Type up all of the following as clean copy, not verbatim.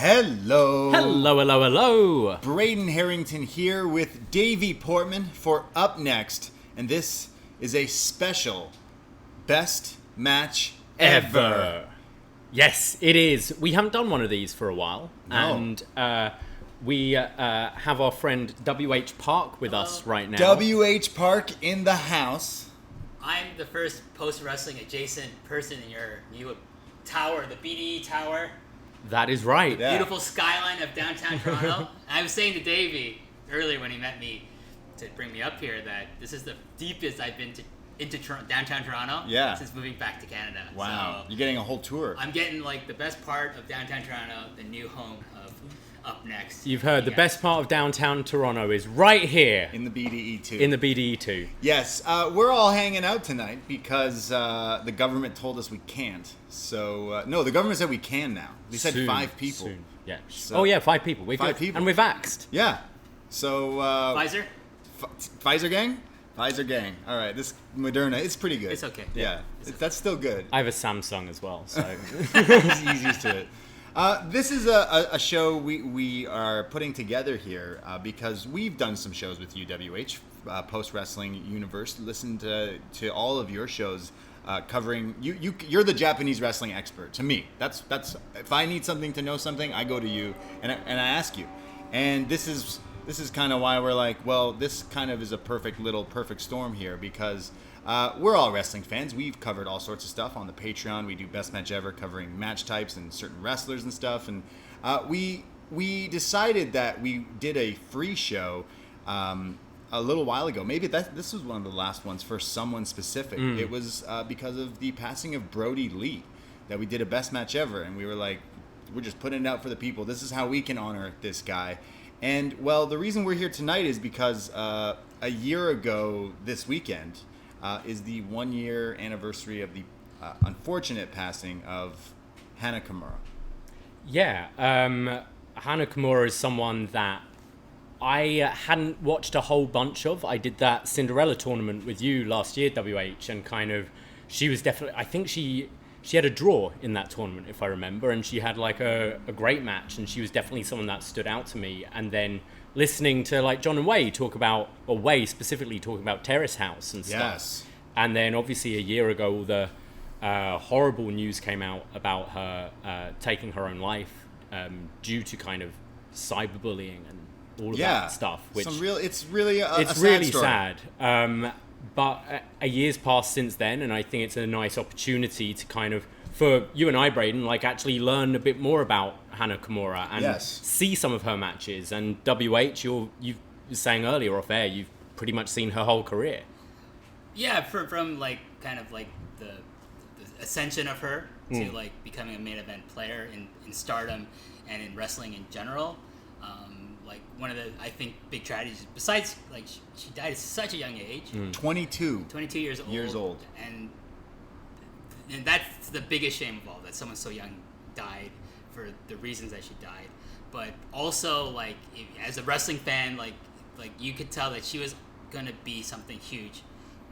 Hello. Hello, hello, hello. Braden Harrington here with Davey Portman for UpNXT, and this is a special best match ever. Yes, it is. We haven't done one of these for a while, No. and we have our friend WH Park with us right now. WH Park in the house. I'm the first post-wrestling adjacent person in your new tower, the BDE Tower. That is right. Yeah. Beautiful skyline of downtown Toronto. I was saying to Davey earlier when he met me to bring me up here that this is the deepest I've been into downtown Toronto since moving back to Canada. Wow. So You're getting a whole tour. I'm getting like the best part of downtown Toronto, the new home of UpNXT. You've heard the best part of downtown Toronto is right here In the BDE 2. in the BDE 2. Yes, we're all hanging out tonight because the government told us we can't. So, no, the government said we can now. They said Soon, 5 people. soon. Yeah. So- 5 people. We're 5 good. people. And we're vaxxed. Yeah. So, Pfizer? Pfizer gang? Pfizer gang. All right, this Moderna, it's pretty good. It's okay. Yeah, that's still good. I have a Samsung as well, so... He's used to it. This is a show we are putting together here because we've done some shows with UWH, Post Wrestling Universe. Listened to all of your shows covering you're the Japanese wrestling expert to me. That's if I need something to know something, I go to you and I ask you. And this is kind of why we're like, well, this kind of is a perfect storm here because we're all wrestling fans. We've covered all sorts of stuff on the Patreon. We do Best Match Ever, covering match types and certain wrestlers and stuff. And we decided that we did a free show a little while ago. Maybe this was one of the last ones for someone specific. It was because of the passing of Brody Lee that we did a Best Match Ever. And we were like, we're just putting it out for the people. This is how we can honor this guy. And, well, the reason we're here tonight is because a year ago this weekend is the 1-year anniversary of the unfortunate passing of Hana Kimura. Yeah, Hana Kimura is someone that I hadn't watched a whole bunch of. I did that Cinderella tournament with you last year, WH, and kind of, she was definitely, I think she had a draw in that tournament, if I remember, and she had like a great match, and she was definitely someone that stood out to me. And then listening to like John and Way Way specifically talking about Terrace House and stuff. Yes. And then obviously a year ago, all the horrible news came out about her taking her own life due to kind of cyberbullying and all of that stuff. Which it's really a it's sad really story. sad. But a year's passed since then, and I think it's a nice opportunity to kind of, for you and I, Braden, like actually learn a bit more about Hana Kimura and see some of her matches. And WH, you were saying earlier off air, you've pretty much seen her whole career. Yeah, from like kind of like the ascension of her to like becoming a main event player in Stardom and in wrestling in general. Like one of the, I think, big tragedies, besides like she died at such a young age, 22 years old, and that's the biggest shame of all, that someone so young died for the reasons that she died. But also, like, as a wrestling fan, like you could tell that she was gonna be something huge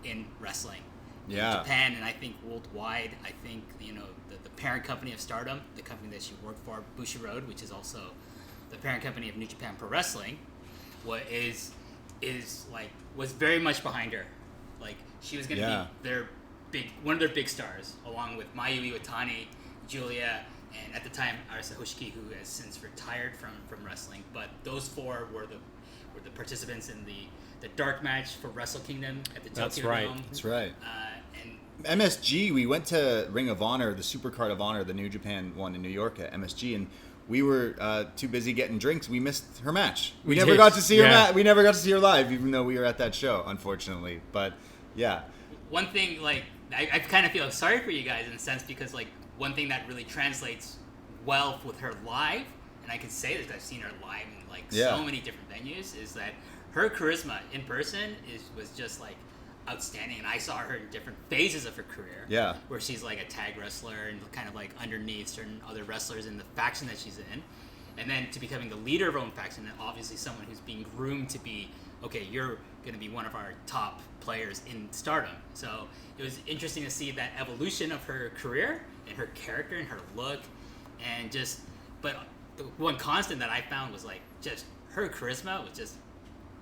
in wrestling in Japan, and I think worldwide. I think, you know, the parent company of Stardom, the company that she worked for, Bushiroad, which is also the parent company of New Japan Pro Wrestling, was very much behind her. Like, she was gonna be one of their big stars, along with Mayu Iwatani, Julia, and at the time Arisa Hoshiki, who has since retired from wrestling. But those four were the participants in the dark match for Wrestle Kingdom at the Tokyo Dome. That's right. And MSG, we went to Ring of Honor, the Supercard of Honor, the New Japan one in New York at MSG, and we were too busy getting drinks. We missed her match. We never got to see her. We never got to see her live, even though we were at that show, unfortunately. But yeah. One thing, like, I kind of feel sorry for you guys in a sense, because like one thing that really translates well with her live, and I can say this, I've seen her live in like so many different venues, is that her charisma in person was just like outstanding. And I saw her in different phases of her career, where she's like a tag wrestler and kind of like underneath certain other wrestlers in the faction that she's in, and then to becoming the leader of her own faction, and obviously someone who's being groomed to be, okay, you're going to be one of our top players in Stardom. So it was interesting to see that evolution of her career and her character and her look, and just, but the one constant that I found was like just her charisma was just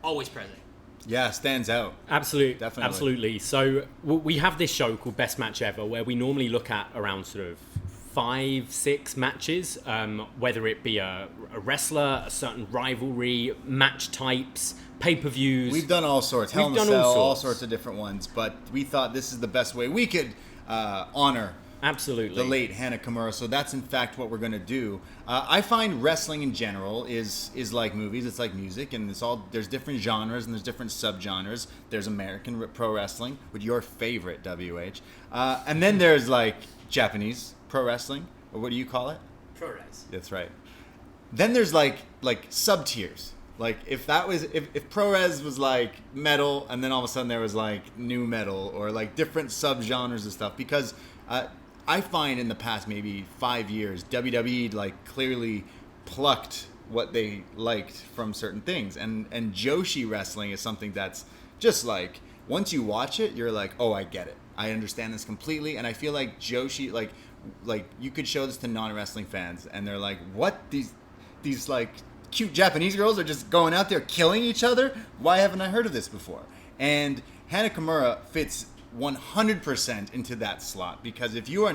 always present. Yeah, stands out. Absolutely, Definitely. absolutely. So we have this show called Best Match Ever, where we normally look at around sort of 5-6 matches, whether it be a wrestler, a certain rivalry, match types, pay-per-views. We've done all sorts. Hell in a done Cell, all all sorts. sorts of different ones. But we thought this is the best way we could honor Absolutely. the late Hana Kimura. So that's in fact what we're going to do. I find wrestling in general is like movies. It's like music, and there's different genres and there's different subgenres. There's American pro wrestling with your favorite WH, and then there's like Japanese pro wrestling, or what do you call it? ProRes. That's right. Then there's like sub tiers. Like if ProRes was like metal, and then all of a sudden there was like new metal, or like different subgenres and stuff. Because I find in the past maybe 5 years, WWE like clearly plucked what they liked from certain things, and Joshi wrestling is something that's just like once you watch it, you're like, oh, I get it. I understand this completely, and I feel like Joshi like you could show this to non-wrestling fans, and they're like, what, these like cute Japanese girls are just going out there killing each other? Why haven't I heard of this before? And Hana Kimura fits 100% into that slot, because if you're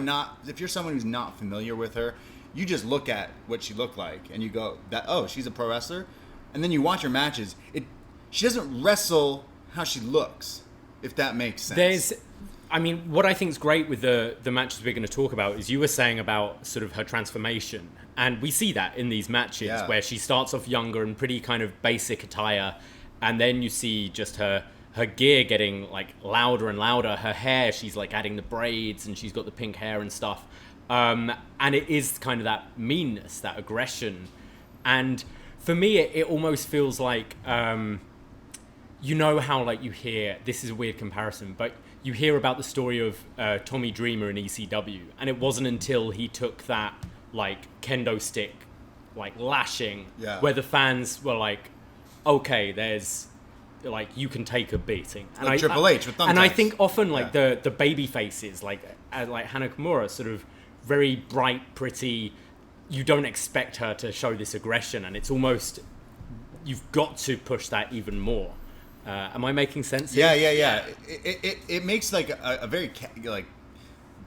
someone who's not familiar with her, you just look at what she looked like and you go, oh, she's a pro wrestler, and then you watch her matches. She doesn't wrestle how she looks, if that makes sense. What I think is great with the matches we're going to talk about is you were saying about sort of her transformation. And we see that in these matches where she starts off younger and pretty kind of basic attire. And then you see just her gear getting like louder and louder. Her hair, she's like adding the braids and she's got the pink hair and stuff. And it is kind of that meanness, that aggression. And for me, it almost feels like, you know how like you hear, this is a weird comparison, but you hear about the story of Tommy Dreamer in ECW, and it wasn't until he took that like kendo stick, like lashing, where the fans were like, okay, there's like you can take a beating. And like Triple H with thumbtacks. And I think often like the baby faces, like Hana Kimura, sort of very bright, pretty. You don't expect her to show this aggression, and it's almost you've got to push that even more. Am I making sense here? Yeah. It makes like a very like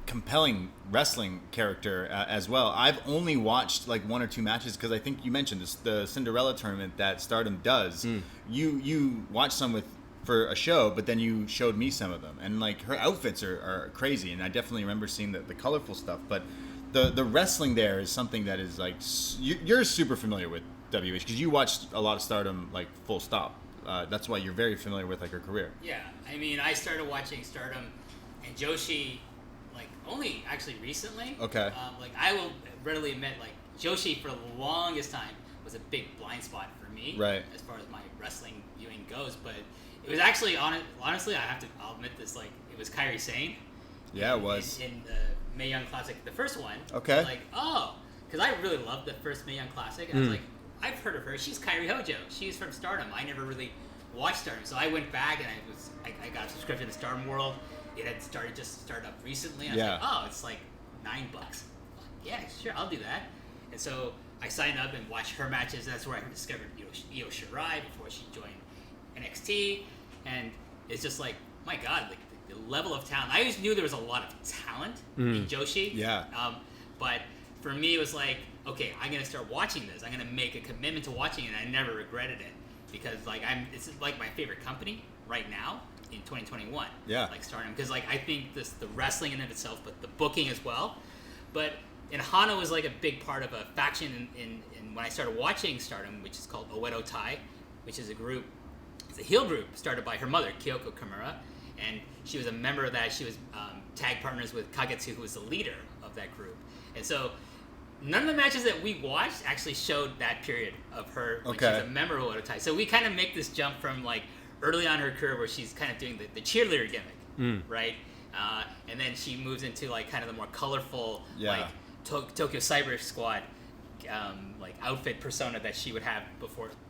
compelling wrestling character as well. I've only watched like 1 or 2 matches because I think you mentioned this, the Cinderella tournament that Stardom does. You watched some for a show, but then you showed me some of them, and like her outfits are crazy, and I definitely remember seeing the colorful stuff. But the wrestling there is something that is like you're super familiar with WH because you watched a lot of Stardom like full stop. That's why you're very familiar with like her career. Yeah, I mean, I started watching Stardom and Joshi like only actually recently. Okay. Like I will readily admit, like Joshi for the longest time was a big blind spot for me. Right. As far as my wrestling viewing goes, but it was actually honestly, I'll admit this, like it was Kairi Sane. Yeah, it was. In the Mae Young Classic, the first one. Okay. Like, oh, because I really loved the first Mae Young Classic, and I was like, I've heard of her. She's Kairi Hojo. She's from Stardom. I never really watched Stardom, so I went back and I got a subscription to Stardom World. It had started up recently. And I was like, oh, it's like $9. Yeah, sure, I'll do that. And so I signed up and watched her matches. That's where I discovered Io Shirai before she joined NXT, and it's just like, my God, like the level of talent. I always knew there was a lot of talent in Joshi. Yeah. But for me, it was like, okay, I'm gonna start watching this. I'm gonna make a commitment to watching it, and I never regretted it because like it's like my favorite company right now in 2021. Yeah. Like Stardom, because like I think the wrestling in and of itself, but the booking as well. But Hana was like a big part of a faction in when I started watching Stardom, which is called Oedo Tai, which is a group. It's a heel group started by her mother, Kyoko Kimura, and she was a member of that. She was tag partners with Kagetsu, who was the leader of that group. And so none of the matches that we watched actually showed that period of her when she was a member of Oedo Tai. So we kind of make this jump from like early on in her career where she's kind of doing the cheerleader gimmick, right? And then she moves into like kind of the more colorful like Tokyo Cyber Squad like outfit persona that she would have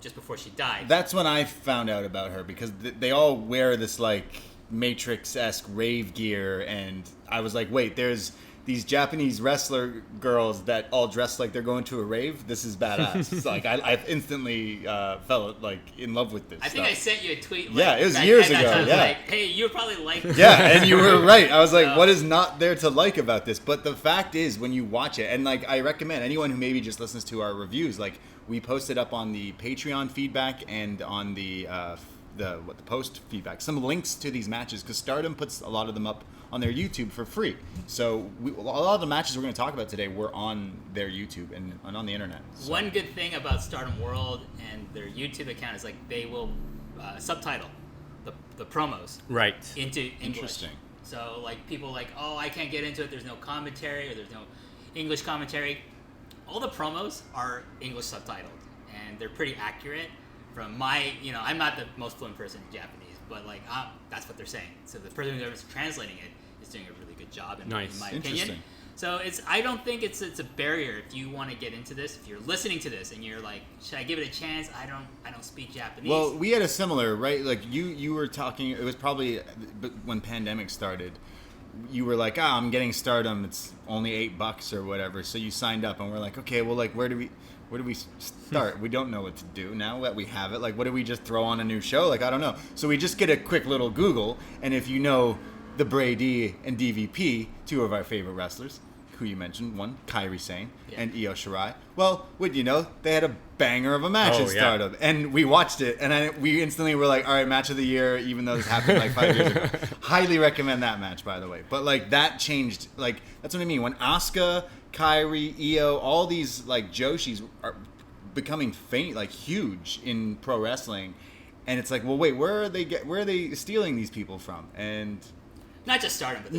just before she died. That's when I found out about her because they all wear this like Matrix-esque rave gear, and I was like, wait, there's these Japanese wrestler girls that all dress like they're going to a rave. This is badass. It's like I instantly fell like in love with this. I think stuff. I sent you a tweet. Like, Yeah, it was years ago. I was Yeah. like, hey, you probably like. Yeah, and you were right. I was like, So- what is not there to like about this? But the fact is, when you watch it, and like I recommend anyone who maybe just listens to our reviews, like we posted up on the Patreon feedback and on the post feedback, some links to these matches, because Stardom puts a lot of them up on their YouTube for free. So a lot of the matches we're going to talk about today were on their YouTube and on the internet. So. One good thing about Stardom World and their YouTube account is like they will subtitle the promos Right. into English. Interesting. So like people like, oh, I can't get into it. There's no commentary or there's no English commentary. All the promos are English subtitled, and they're pretty accurate. From my, I'm not the most fluent person in Japanese, but like that's what they're saying. So the person who's translating it is doing a really good job, in my opinion. Interesting. So I don't think it's a barrier if you want to get into this. If you're listening to this and you're like, should I give it a chance? I don't speak Japanese. Well, we had a similar, right? Like you were talking. It was probably when pandemic started. You were like, I'm getting Stardom. It's only $8 or whatever. So you signed up, and we're like, okay, well, like where do we start? We don't know what to do now that we have it. Like, what do we just throw on a new show? Like, I don't know. So we just get a quick little Google, and if you know the Brady and DVP, two of our favorite wrestlers, who you mentioned, one, Kairi Sane, and Io Shirai. Well, would you know, they had a banger of a match in Stardom. And we watched it, and we instantly were like, all right, match of the year, even though this happened like 5 years ago. Highly recommend that match, by the way. But, like, that changed. Like, that's what I mean. When Asuka, Kairi, Io, all these, like, Joshis are becoming huge in pro wrestling. And it's like, well, wait, where are they stealing these people from? And... Not just Stardom, but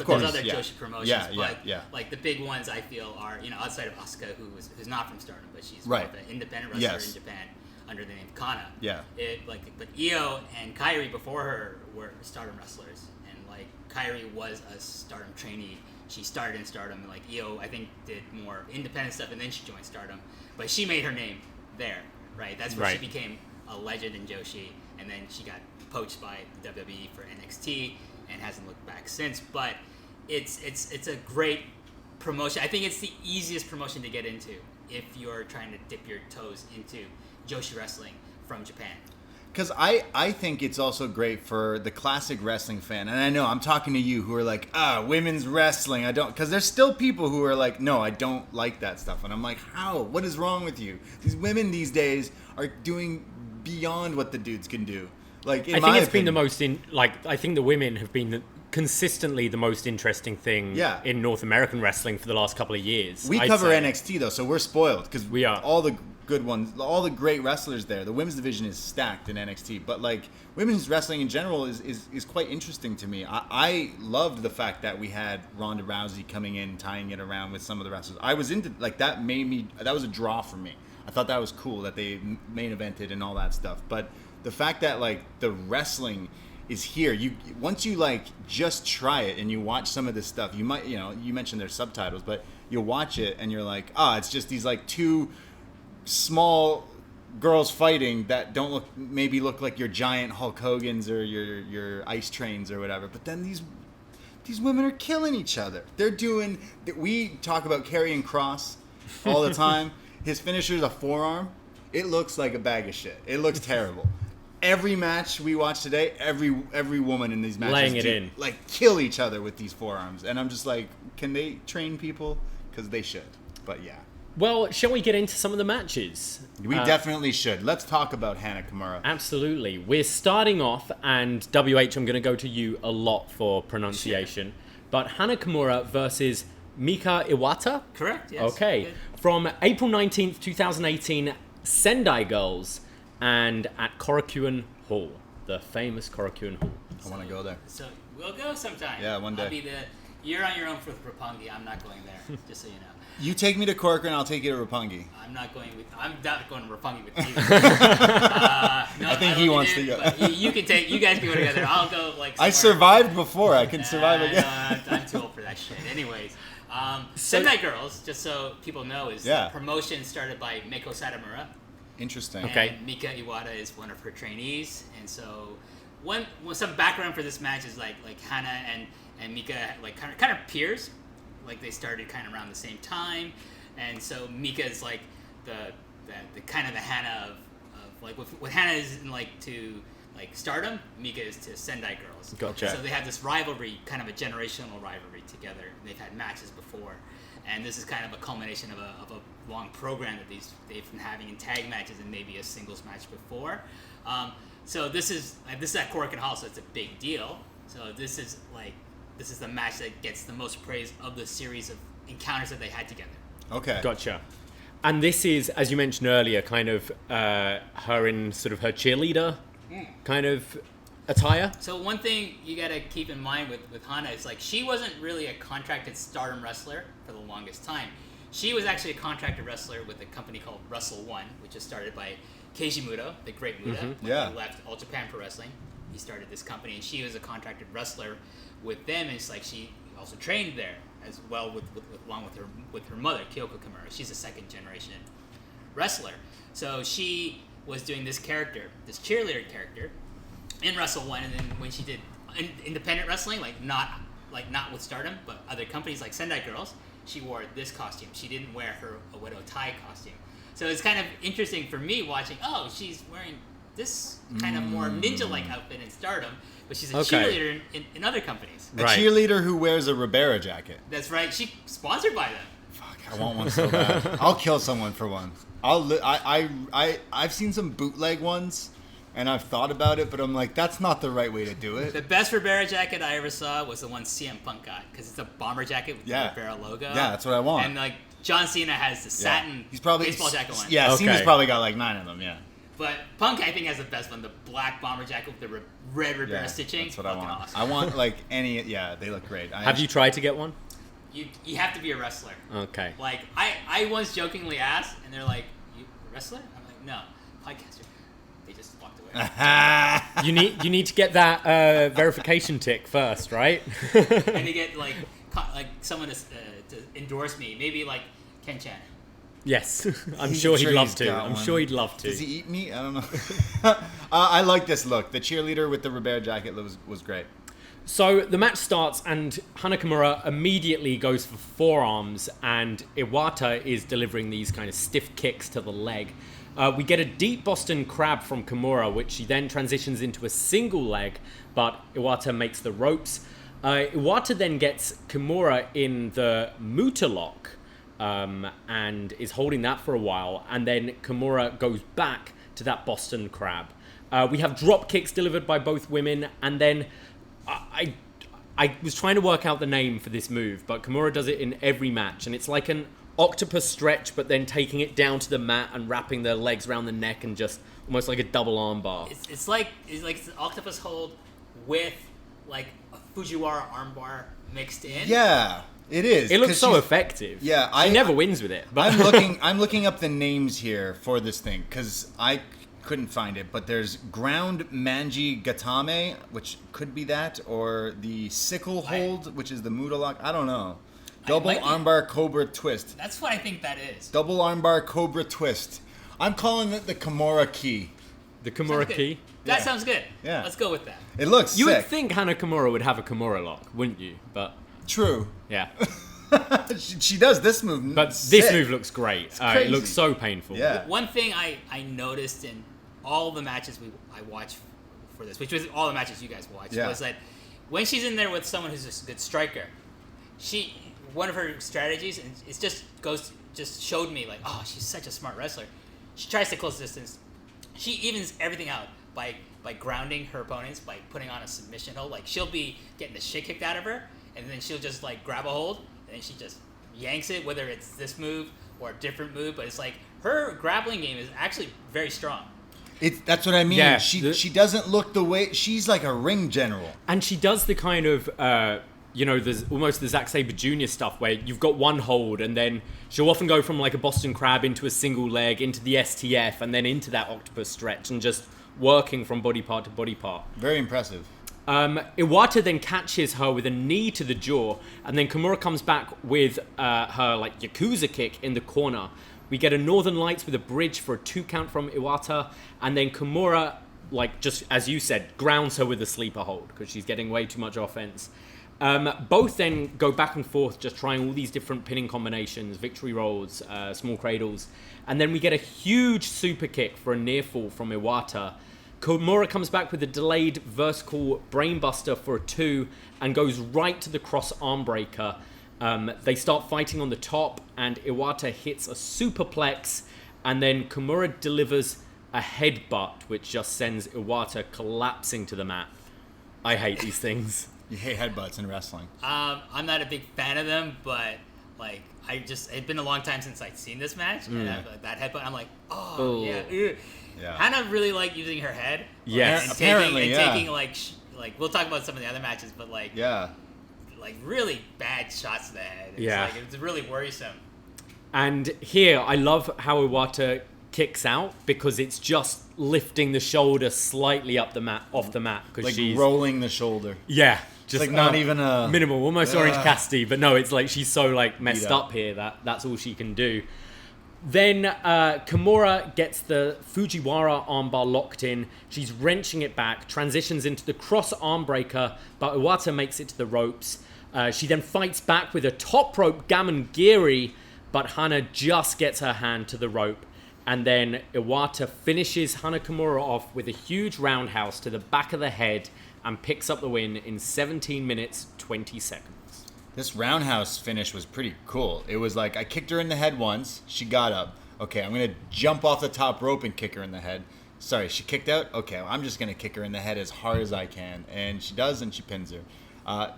of course. There's other Joshi promotions. Yeah. Like the big ones, I feel are outside of Asuka, who's not from Stardom, but she's right. an independent wrestler in Japan under the name Kana. Yeah. But Io and Kairi before her were Stardom wrestlers, and like Kairi was a Stardom trainee. She started in Stardom, and like Io, I think, did more independent stuff, and then she joined Stardom. But she made her name there, right? That's where she became a legend in Joshi, and then she got poached by WWE for NXT. And hasn't looked back since, but it's a great promotion. I think it's the easiest promotion to get into if you're trying to dip your toes into Joshi wrestling from Japan. Because I think it's also great for the classic wrestling fan, and I know I'm talking to you who are like, women's wrestling, I don't, because there's still people who are like, no, I don't like that stuff, and I'm like, how? What is wrong with you? These women these days are doing beyond what the dudes can do. Like, I think it's been the most I think the women have been consistently the most interesting thing in North American wrestling for the last couple of years. We cover NXT though, so we're spoiled because we are all the good ones, all the great wrestlers there. The women's division is stacked in NXT, but like women's wrestling in general is quite interesting to me. I loved the fact that we had Ronda Rousey coming in, tying it around with some of the wrestlers. I was into that. That was a draw for me. I thought that was cool that they main evented and all that stuff, but the fact that like the wrestling is here, once you like just try it and you watch some of this stuff, you might, you mentioned there's subtitles, but you'll watch it and you're like, it's just these like two small girls fighting that don't look like your giant Hulk Hogan's or your Ice Trains or whatever, but then these women are killing each other. They're doing, we talk about Karrion Kross all the time. His finisher is a forearm. It looks like a bag of shit. It looks terrible. Every match we watch today, every woman in these matches kill each other with these forearms, and I'm just like, can they train people? Because they should. But yeah. Well, shall we get into some of the matches? We definitely should. Let's talk about Hana Kimura. Absolutely. We're starting off, and WH, I'm going to go to you a lot for pronunciation. But Hana Kimura versus Mika Iwata? Correct, yes. Okay. Good. From April 19th, 2018, Sendai Girls, and at Korakuen Hall, the famous Korakuen Hall. I want to go there. So we'll go sometime. Yeah, one day. You're on your own for Roppongi. I'm not going there, just so you know. You take me to Korakuen, I'll take you to Roppongi. I'm not going to Roppongi with you. I think he wants to go. You guys can go together. I'll go somewhere. I survived before. I can survive again. I'm too old for that shit. Anyways. Sendai Girls, just so people know, is a promotion started by Meiko Satomura. Interesting. Okay. And Mika Iwata is one of her trainees, and so some background for this match is like Hana and Mika kind of peers. like they started kind of around the same time, and so Mika is like the kind of the Hana of like what Hana is in like to like Stardom, Mika is to Sendai Girls. Gotcha. So they have this rivalry, kind of a generational rivalry together. They've had matches before, and this is kind of a culmination of a long program that they've been having in tag matches and maybe a singles match before. So this is at Korakuen Hall, so it's a big deal. So this is the match that gets the most praise of the series of encounters that they had together. Okay. Gotcha. And this is, as you mentioned earlier, kind of her in sort of her cheerleader kind of attire. So one thing you gotta keep in mind with Hana is like she wasn't really a contracted Stardom wrestler for the longest time. She was actually a contracted wrestler with a company called Wrestle One, which was started by Keiji Muto, the great Muto. When he left All Japan Pro Wrestling, he started this company, and she was a contracted wrestler with them. And it's like she also trained there as well along with her mother, Kyoko Kimura. She's a second generation wrestler. So she was doing this character, this cheerleader character, in Wrestle One, and then when she did independent wrestling, not with Stardom, but other companies like Sendai Girls, she wore this costume. She didn't wear her Oedo Tai costume. So it's kind of interesting for me watching, she's wearing this kind of more ninja-like outfit in Stardom, but she's a cheerleader in other companies. A cheerleader who wears a Ribera jacket. That's right. She's sponsored by them. Fuck, I want one so bad. I'll kill someone for one. I've seen some bootleg ones, and I've thought about it, but I'm like, that's not the right way to do it. The best Ribera jacket I ever saw was the one CM Punk got, because it's a bomber jacket with the Ribera logo. Yeah, that's what I want. And like John Cena has the satin baseball jacket one. Yeah, Cena's probably got like 9 of them, yeah. But Punk, I think, has the best one, the black bomber jacket with the red Ribera stitching. That's what I want. Awesome. I want like they look great. Have you tried to get one? You have to be a wrestler. Okay. Like, I once jokingly asked, and they're like, you a wrestler? I'm like, no, podcaster. They just walked away. You need to get that verification tick first, right? And to get like someone to endorse me, maybe like Ken Chan. Yes, I'm sure he'd love to. I'm sure he'd love to. Does he eat meat? I don't know. I like this look. The cheerleader with the Ribera jacket was great. So the match starts, and Hana Kimura immediately goes for forearms, and Iwata is delivering these kind of stiff kicks to the leg. We get a deep Boston Crab from Kimura, which she then transitions into a single leg, but Iwata makes the ropes. Iwata then gets Kimura in the Muta lock, and is holding that for a while, and then Kimura goes back to that Boston Crab. We have drop kicks delivered by both women, and then I was trying to work out the name for this move, but Kimura does it in every match, and it's like an octopus stretch, but then taking it down to the mat and wrapping the legs around the neck and just almost like a double arm bar. It's like an octopus hold with like a Fujiwara armbar mixed in. Yeah, it is. It looks so effective. Yeah, she never wins with it. But I'm looking up the names here for this thing because I couldn't find it, but there's ground manji gatame, which could be that, or the sickle hold, which is the Muda lock. I don't know. Double armbar cobra twist. That's what I think that is. Double armbar cobra twist. I'm calling it the Kimura key. The Kimura key? That sounds good. Yeah. Let's go with that. It looks You sick. would think Hana Kimura would have a Kimura lock, wouldn't you? But True. yeah. she does this move. But sick. this move looks great. It looks so painful. Yeah. One thing I noticed in all the matches I watched for this, which was all the matches you guys watched, was that when she's in there with someone who's a good striker, one of her strategies, and it just showed me like, oh, she's such a smart wrestler. She tries to close distance. She evens everything out by grounding her opponents, by putting on a submission hold. Like, she'll be getting the shit kicked out of her, and then she'll just like grab a hold, and then she just yanks it, whether it's this move or a different move. But it's like her grappling game is actually very strong. That's what I mean. Yeah, she doesn't look the way she's like a ring general, and she does the kind of there's almost the Zack Sabre Jr. stuff where you've got one hold, and then she'll often go from like a Boston Crab into a single leg, into the STF, and then into that octopus stretch, and just working from body part to body part. Very impressive. Iwata then catches her with a knee to the jaw, and then Kimura comes back with her like Yakuza kick in the corner. We get a Northern Lights with a bridge for a 2 count from Iwata, and then Kimura, like just as you said, grounds her with a sleeper hold because she's getting way too much offense. Both then go back and forth, just trying all these different pinning combinations, victory rolls, small cradles. And then we get a huge super kick for a near fall from Iwata. Kimura comes back with a delayed vertical brainbuster for a 2 and goes right to the cross arm breaker. They start fighting on the top, and Iwata hits a superplex, and then Kimura delivers a headbutt, which just sends Iwata collapsing to the mat. I hate these things. You hate headbutts in wrestling. I'm not a big fan of them, but like it's been a long time since I'd seen this match, and that headbutt, I'm like, oh. Yeah. Yeah. Hana really liked using her head. Yes. And Apparently, taking like we'll talk about some of the other matches, but like really bad shots to the head. It's really worrisome. And here, I love how Iwata kicks out, because it's just lifting the shoulder slightly up the mat, off the mat, because Like she's rolling the shoulder. Yeah, just like not even a minimal, almost Orange Cassidy, but no, it's like she's so like messed Beat up. up here that's all she can do. Then Kimura gets the Fujiwara armbar locked in. She's wrenching it back, transitions into the cross arm breaker, but Iwata makes it to the ropes. She then fights back with a top rope Gamengiri, but Hana just gets her hand to the rope. And then Iwata finishes Hana Kimura off with a huge roundhouse to the back of the head and picks up the win in 17 minutes, 20 seconds. This roundhouse finish was pretty cool. It was like, I kicked her in the head once. She got up. Okay, I'm going to jump off the top rope and kick her in the head. Sorry, she kicked out? Okay, well, I'm just going to kick her in the head as hard as I can. And she does, and she pins her.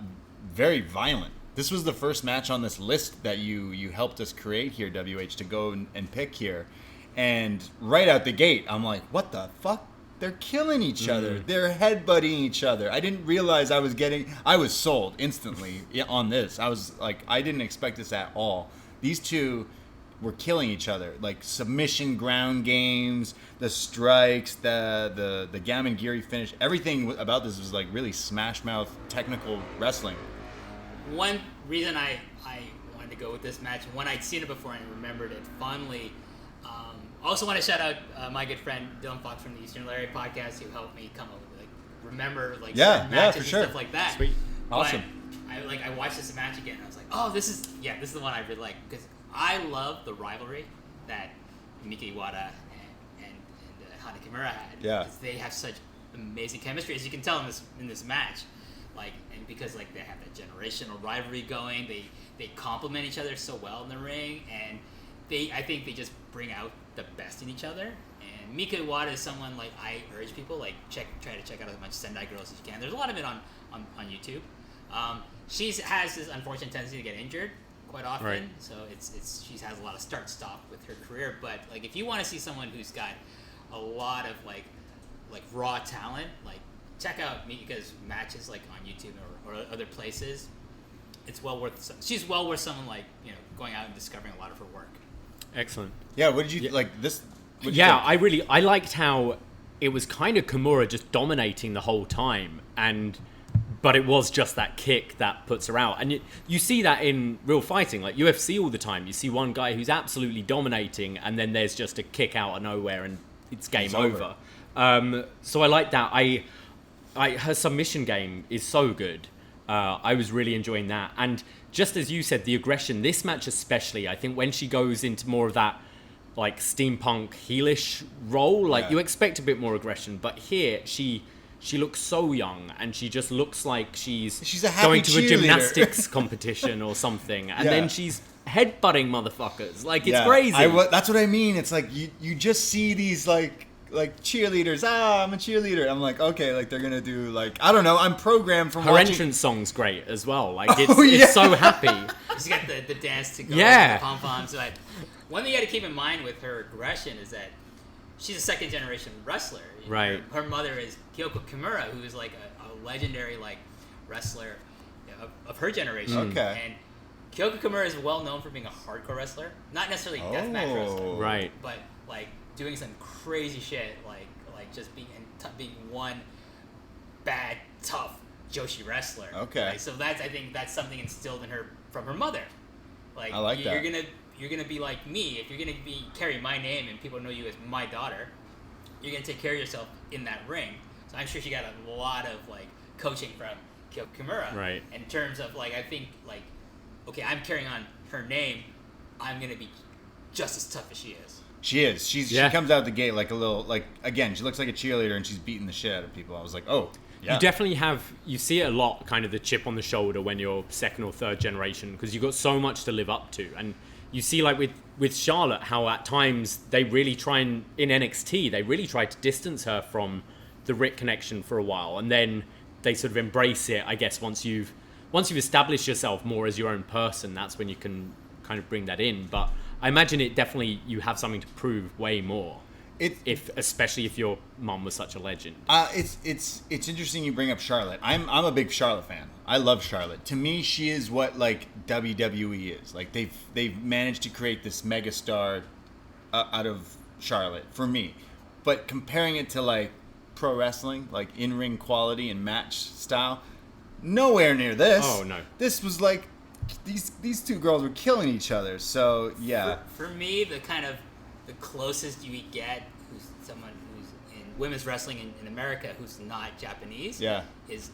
Very violent. This was the first match on this list that you helped us create here, WH, to go and pick here. And right out the gate, I'm like, what the fuck? They're killing each other. They're headbutting each other. I didn't realize I was sold instantly on this. I was like, I didn't expect this at all. These two were killing each other. Like submission ground games, the strikes, the Gamengiri finish. Everything about this was like really smash mouth technical wrestling. One reason I wanted to go with this match, when I'd seen it before and remembered it fondly, I also want to shout out my good friend Dylan Fox from the Eastern Larry podcast, who helped me come up with remember certain matches and stuff like that. Sweet. Awesome. But I watched this match again and I was like, oh, this is the one I really like, because I love the rivalry that Mika Iwata and Hana Kimura had. Yeah. Because they have such amazing chemistry, as you can tell in this match. And because they have that generational rivalry going, they complement each other so well in the ring, and I think they just bring out the best in each other. And Mika Iwata is someone I urge people try to check out as much Sendai Girls as you can. There's a lot of it on YouTube. She has this unfortunate tendency to get injured quite often, right. So she has a lot of start-stop with her career. But if you want to see someone who's got a lot of raw talent, check out Mika's matches on YouTube or other places. It's she's well worth someone going out and discovering a lot of her work. Excellent. Yeah, what did you like this? Yeah, I liked how it was kind of Kimura just dominating the whole time, but it was just that kick that puts her out. And you see that in real fighting, like UFC all the time. You see one guy who's absolutely dominating, and then there's just a kick out of nowhere, and it's game over. So I like that. Her submission game is so good. I was really enjoying that. And just as you said, the aggression, this match especially, I think when she goes into more of that steampunk heelish role, you expect a bit more aggression. But here, she looks so young, and she just looks like she's a happy going to a cheerleader. Gymnastics competition or something. And then she's headbutting motherfuckers. It's crazy. That's what I mean. It's you just see these cheerleaders. I'm a cheerleader. I'm like, okay, they're gonna do I don't know. I'm programmed from her watching... entrance song's great as well. It's so happy. She's got the dance to go. Yeah. The pom poms. One thing you got to keep in mind with her aggression is that she's a second generation wrestler. Right. Her mother is Kyoko Kimura, who is a legendary wrestler of her generation. Okay. And Kyoko Kimura is well known for being a hardcore wrestler, not necessarily deathmatch wrestler, right? But doing some crazy shit, just being one bad, tough Joshi wrestler. Okay. So I think that's something instilled in her from her mother. I like that. You're gonna be like me. If you're gonna carry my name and people know you as my daughter, you're gonna take care of yourself in that ring. So I'm sure she got a lot of coaching from Kimura. Right. In terms of like, I think like, okay, I'm carrying on her name. I'm gonna be just as tough as she is. She is. She comes out the gate like a little, like, again, she looks like a cheerleader and she's beating the shit out of people. I was like, oh, yeah. You definitely you see it a lot, kind of the chip on the shoulder when you're second or third generation, because you've got so much to live up to. And you see, like, with Charlotte, how at times they really try in NXT, they really try to distance her from the Rick connection for a while. And then they sort of embrace it, I guess, once you've established yourself more as your own person, that's when you can kind of bring that in. But I imagine it definitely, you have something to prove way more. Especially if your mom was such a legend. It's interesting you bring up Charlotte. I'm a big Charlotte fan. I love Charlotte. To me, she is what like WWE is. Like they've managed to create this megastar out of Charlotte for me. But comparing it to like pro wrestling, like in-ring quality and match style, nowhere near this. Oh no. This was like these two girls were killing each other. So yeah. For me, the closest you get who's someone who's in women's wrestling in America who's not Japanese is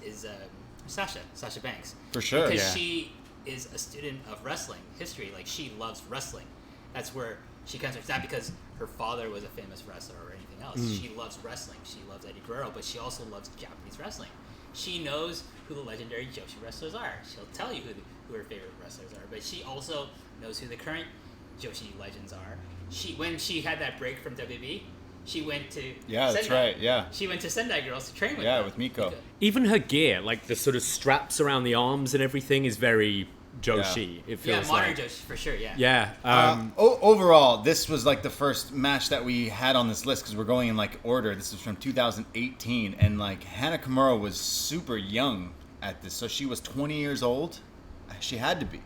Sasha Banks. For sure. Because she is a student of wrestling history. Like, she loves wrestling. That's where she comes from. It's not because her father was a famous wrestler or anything else. She loves wrestling. She loves Eddie Guerrero, but she also loves Japanese wrestling. She knows who the legendary Joshi wrestlers are. She'll tell you who her favorite wrestlers are, but she also knows who the current Joshi legends are. When she had that break from WWE, she went to Sendai. That's right. Yeah, she went to Sendai Girls to train with them. Yeah, with Miko. Even her gear, like the sort of straps around the arms and everything, is very Joshi. Yeah. It feels modern Joshi for sure. Yeah. Yeah. Overall, this was like the first match that we had on this list because we're going in like order. This was from 2018, and like Hana Kimura was super young at this, so she was 20 years old. She had to be.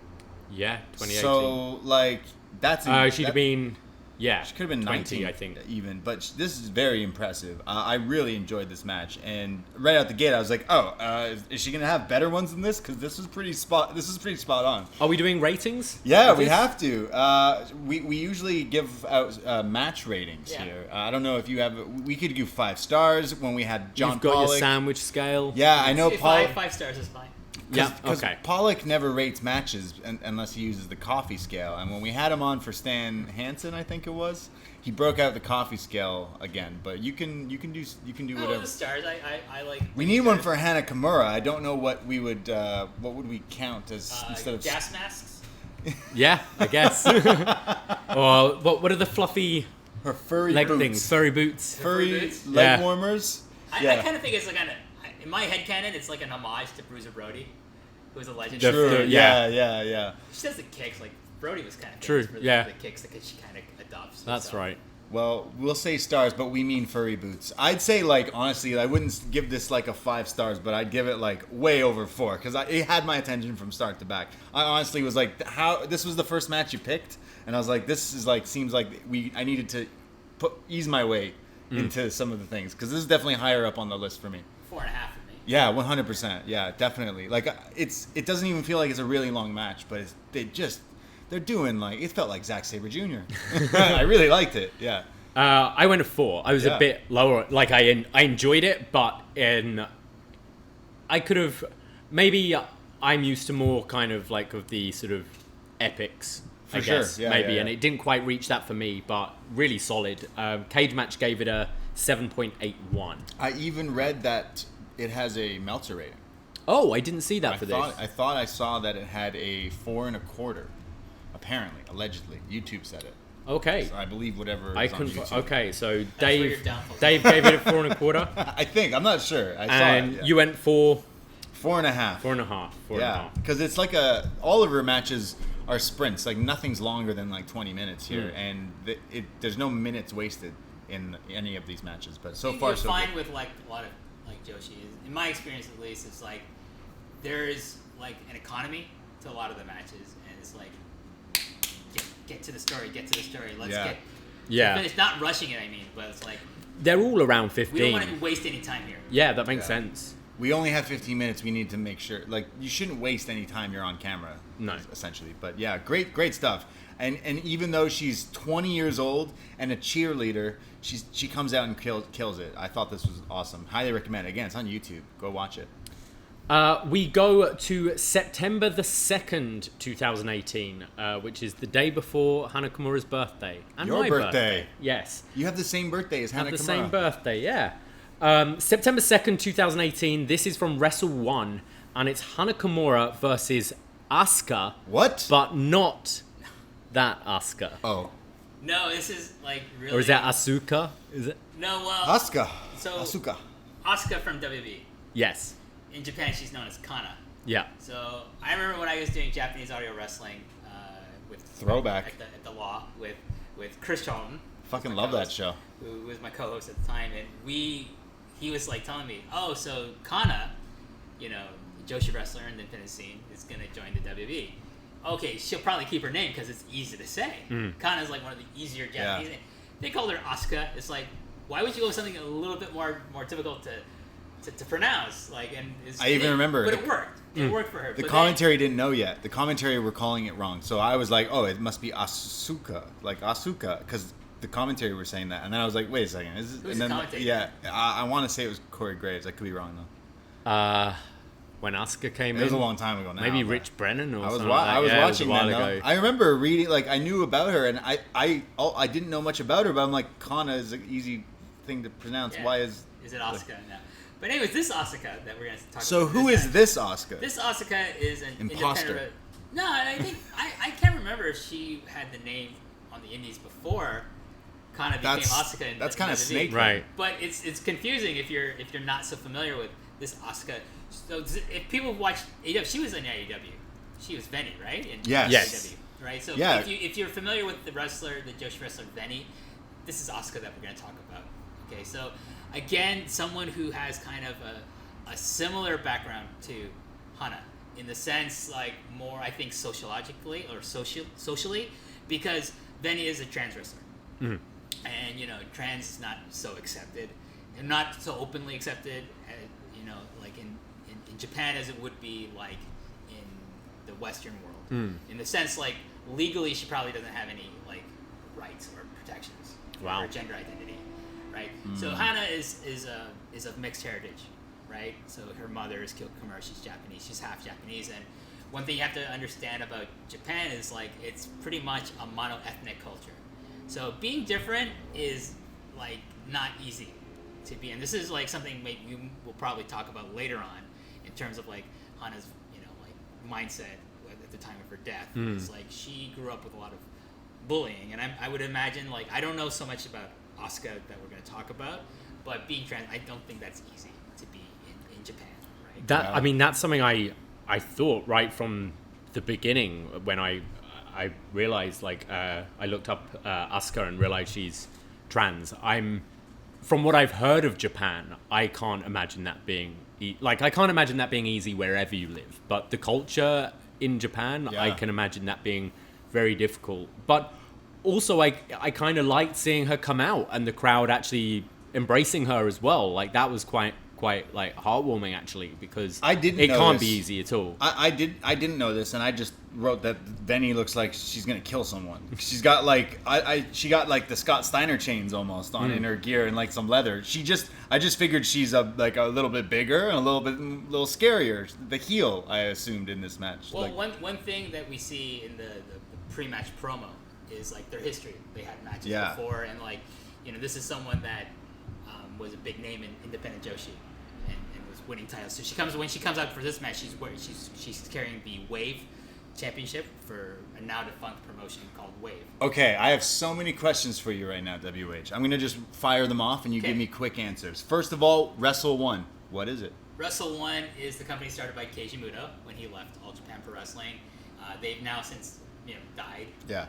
Yeah, 2018. So like that's she'd have been. Yeah, she could have been 20, 19, I think. Even. But this is very impressive. I really enjoyed this match, and right out the gate, I was like, "Oh, is she gonna have better ones than this? Because this was pretty spot on." Are we doing ratings? Yeah, we have to. We usually give out match ratings here. I don't know if you have. We could do 5 stars when we had John. You've got Pollock. your sandwich scale. Yeah, I know. Five stars is fine. Because Pollock never rates matches unless he uses the coffee scale. And when we had him on for Stan Hansen, I think it was, he broke out the coffee scale again. But you can do whatever. The stars. I like. We need one for Hana Kimura. I don't know what we would we count as instead of gas masks. Yeah, I guess. Or what are the fluffy her furry leg boots. Things? Furry boots. Furry leg warmers. I kind of think it's like in my headcanon, it's like an homage to Bruiser Brody, who was a legend. True. Yeah. She does the kicks like Brody was kind of true. For the kicks that she kind of adopts. That's right. Well, we'll say stars, but we mean furry boots. I'd say, like, honestly, I wouldn't give this like a 5 stars, but I'd give it like way over 4 because it had my attention from start to back. I honestly was like, this was the first match you picked, and I was like, this is like seems like I needed to ease my way into some of the things because this is definitely higher up on the list for me. 4.5 for me. Yeah, 100%. Yeah, definitely. Like it doesn't even feel like it's a really long match, but they're doing like it felt like Zack Sabre Jr. I really liked it. Yeah. I went a 4. I was a bit lower. Like I enjoyed it, but I could have maybe I'm used to more kind of like of the sort of epics. I guess maybe, and it didn't quite reach that for me, but really solid. Cage Match gave it a 7.81. I even read that it has a Meltzer rating. Oh, I didn't see that for this. I thought I saw that it had a 4.25. Apparently, allegedly, YouTube said it. Okay. So I believe whatever. Okay, so Dave gave it a 4.25. I think I'm not sure. I saw it. Yeah. You went for 4.5. 4.5. Yeah, because it's like all of her matches are sprints. Like nothing's longer than like 20 minutes here, and there's no minutes wasted in any of these matches. But so far, so fine with like a lot of like Joshi. In my experience, at least, it's like there's like an economy to a lot of the matches, and it's like get to the story. Let's get finish. Not rushing it, I mean, but it's like they're all around 15. We don't want to waste any time here. Yeah, that makes sense. We only have 15 minutes. We need to make sure, like, you shouldn't waste any time you're on camera. No, essentially. But yeah, great stuff. And even though she's 20 years old and a cheerleader, she comes out and kills it. I thought this was awesome. Highly recommend. Again, it's on YouTube. Go watch it. We go to September the 2nd, 2018, which is the day before Hana Kimura's birthday. And Your my birthday. Yes. You have the same birthday as Hana Kimura. Have the same birthday, yeah. September 2nd, 2018. This is from Wrestle 1, and it's Hana Kimura versus Asuka. What? But not that Asuka. Oh. No, this is like really. Or is that Asuka? Is it? No, well. Asuka. So Asuka. Asuka from WWE. Yes. In Japan, she's known as Kana. Yeah. So I remember when I was doing Japanese audio wrestling with Throwback at the Law with Chris Charlton. Fucking love that show. Who was my co-host at the time, and he was like telling me, oh, so Kana, Joshi wrestler in the independent scene, is gonna join the WWE. Okay, she'll probably keep her name because it's easy to say. Kana's like one of the easier Japanese names. They called her Asuka. It's like, why would you go with something a little bit more difficult to pronounce? I even remember. But it worked. It worked for her. The commentary didn't know yet. The commentary were calling it wrong. So I was like, oh, it must be Asuka. Like Asuka. Because the commentary were saying that. And then I was like, wait a second. Who's the commentator? Yeah. I want to say it was Corey Graves. I could be wrong, though. When Asuka came in. It was a long time ago now. Maybe Rich Brennan or something I was watching that, ago. I remember reading, I knew about her. And I didn't know much about her. But I'm like, Kana is an easy thing to pronounce. Yeah. Why is it Asuka now? But anyways, this Asuka that we're going to talk about. So who is this Asuka? This Asuka is an imposter. Independent. No, I think I can't remember if she had the name on the Indies before Kana became Asuka. That's kind of snake, right? But it's confusing if you're not so familiar with this Asuka. So if people watch AEW, she was in AEW. She was Venny, right? Yes. AEW, right? So yeah. if you're familiar with the Joshi wrestler Venny, this is Asuka that we're going to talk about. Okay, so again, someone who has kind of a similar background to Hana in the sense, more, I think, sociologically or socially, because Venny is a trans wrestler. And, trans is not so accepted, and not so openly accepted, in Japan as it would be, in the Western world. In the sense, legally, she probably doesn't have any, rights or protections for her gender identity. Right, so Hana is of mixed heritage, right? So her mother is Kimura. She's Japanese. She's half Japanese. And one thing you have to understand about Japan is it's pretty much a mono-ethnic culture. So being different is not easy to be. And this is something maybe we will probably talk about later on in terms of Hana's mindset at the time of her death. It's she grew up with a lot of bullying, and I would imagine I don't know so much about Asuka that we're going to talk about, but being trans, I don't think that's easy to be in Japan, right? I mean, that's something I thought right from the beginning when I realized, I looked up Asuka and realized she's trans. From what I've heard of Japan, I can't imagine that being I can't imagine that being easy wherever you live. But the culture in Japan, I can imagine that being very difficult. But also, I kind of liked seeing her come out and the crowd actually embracing her as well. That was quite heartwarming actually, because it can't be easy at all. I didn't know this, and I just wrote that Venny looks like she's gonna kill someone. She's got she got the Scott Steiner chains almost on in her gear and some leather. I just figured she's a little bit bigger and a little scarier. The heel, I assumed, in this match. Well, one thing that we see in the pre-match promo is their history. They had matches before, and this is someone that was a big name in independent Joshi and was winning titles. So when she comes out for this match, she's carrying the Wave Championship for a now defunct promotion called Wave. Okay, I have so many questions for you right now, WH. I'm gonna just fire them off, and you give me quick answers. First of all, Wrestle 1. What is it? Wrestle 1 is the company started by Keiji Muto when he left All Japan Pro Wrestling. They've now since died. Yeah.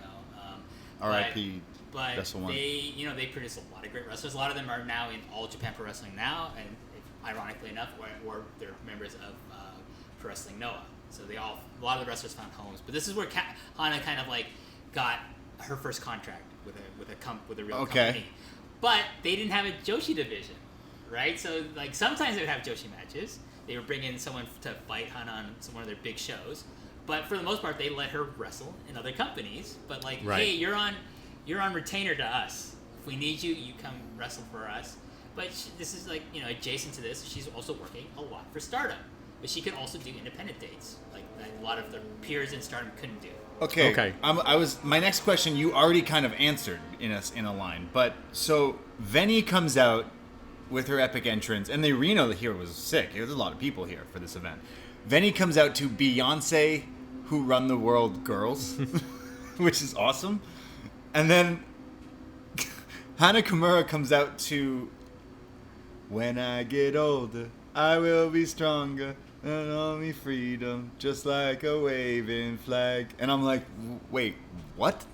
R.I.P. But Wrestle 1. they produce a lot of great wrestlers. A lot of them are now in All Japan Pro Wrestling now, and ironically enough, or they're members of Pro Wrestling Noah. So a lot of the wrestlers found homes. But this is where Hana kind of got her first contract with a real company. But they didn't have a Joshi division, right? So sometimes they would have Joshi matches. They would bring in someone to fight Hana on one of their big shows. But for the most part, they let her wrestle in other companies. But hey, you're on retainer to us. If we need you, you come wrestle for us. But this is adjacent to this. She's also working a lot for Stardom, but she can also do independent dates, like that a lot of the peers in Stardom couldn't do. Okay. My next question you already kind of answered in a line, but so Venny comes out with her epic entrance, and the arena here was sick. There was a lot of people here for this event. Venny comes out to Beyonce, Who Run the World Girls, which is awesome. And then Hana Kimura comes out to When I Get Older, I Will Be Stronger, and on me freedom, just like a waving flag. And I'm like, wait, what?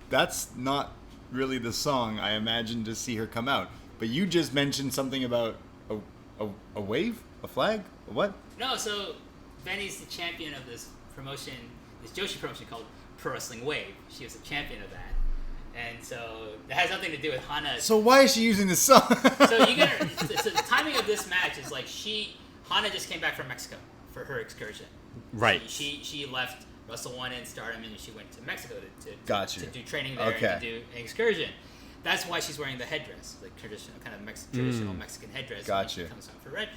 That's not really the song I imagined to see her come out. But you just mentioned something about a wave? A flag? A what? No, so Venny's the champion of this promotion, this Joshi promotion called Pro Wrestling Wave. She was the champion of that. And so it has nothing to do with Hana. So why is she using this song? So you get so the timing of this match is like Hana just came back from Mexico for her excursion. Right. She left Wrestle One and Stardom, and she went to Mexico to do training there Okay. and to do an excursion. That's why she's wearing the headdress, like traditional kind of traditional Mexican headdress. Gotcha. When she comes out for Red,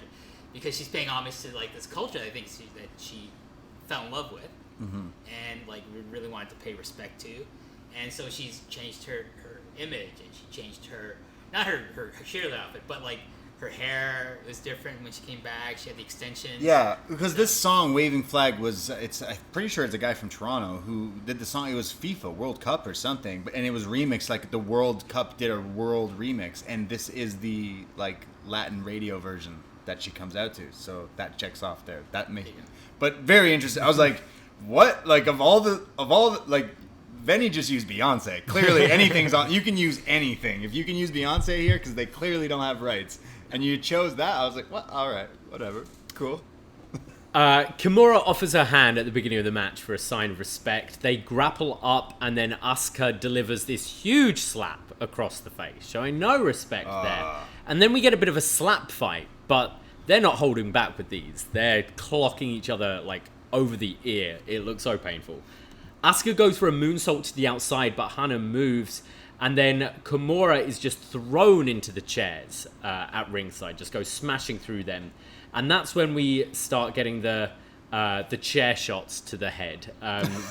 because she's paying homage to like this culture. I think that she fell in love with, and like really wanted to pay respect to, and so she's changed her image, and she changed not her cheerleader outfit, but like her hair was different when she came back. She had the extensions. Yeah, because this song, Waving Flag, I'm pretty sure it's a guy from Toronto who did the song. It was FIFA World Cup or something, and it was remixed, like the World Cup did a world remix, and this is the like Latin radio version that she comes out to. So that checks off there. That makes But very interesting. I was like, what? Like of all the like Venny just used Beyonce. Clearly anything's on. You can use anything. If you can use Beyonce here, because they clearly don't have rights. And you chose that, I was like, what? All right, whatever. Cool. Kimura offers her hand at the beginning of the match for a sign of respect. They grapple up, and then Asuka delivers this huge slap across the face, showing no respect there. And then we get a bit of a slap fight, but they're not holding back with these. They're clocking each other like over the ear. It looks so painful. Asuka goes for a moonsault to the outside, but Hana moves. And then Kimura is just thrown into the chairs at ringside, just goes smashing through them. And that's when we start getting the chair shots to the head.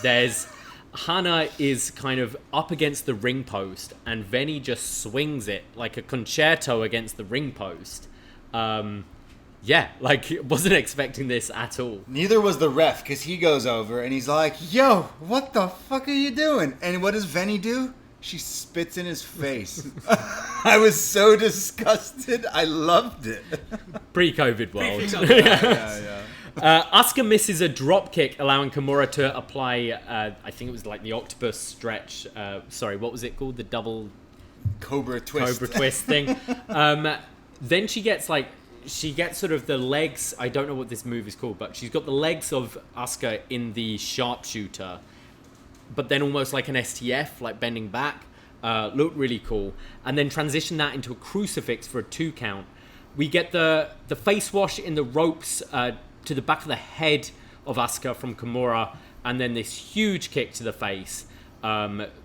There's Hana is kind of up against the ring post, and Venny just swings it like a concerto against the ring post. Yeah, like, wasn't expecting this at all. Neither was the ref, because he goes over and he's like, yo, what the fuck are you doing? And what does Venny do? She spits in his face. I was so disgusted. I loved it. Pre-COVID world. Yeah. Asuka misses a drop kick, allowing Kimura to apply, I think it was like the octopus stretch. Sorry, what was it called? The double... Cobra twist thing. Then she gets sort of the legs. I don't know what this move is called, but she's got the legs of Asuka in the sharpshooter, but then almost like an STF, like bending back. Looked really cool. And then transition that into a crucifix for a 2 count. We get the face wash in the ropes to the back of the head of Asuka from Kimura, and then this huge kick to the face.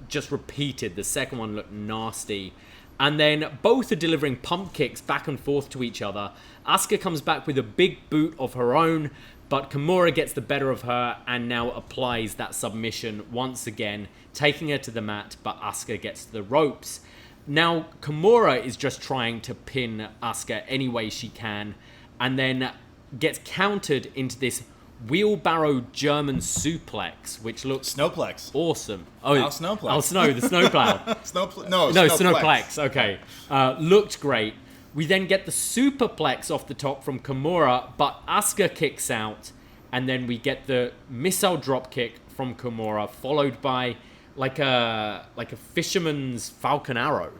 Just repeated. The second one looked nasty. And then both are delivering pump kicks back and forth to each other. Asuka comes back with a big boot of her own, but Kimura gets the better of her and now applies that submission once again, taking her to the mat, but Asuka gets to the ropes. Now, Kimura is just trying to pin Asuka any way she can, and then gets countered into this wheelbarrow German suplex, which looks Snowplex. awesome. Snowplex. Oh, snow, the snowplow. Snowplex. Okay. Looked great. We then get the superplex off the top from Kimura, but Asuka kicks out, and then we get the missile drop kick from Kimura, followed by like a fisherman's falcon arrow.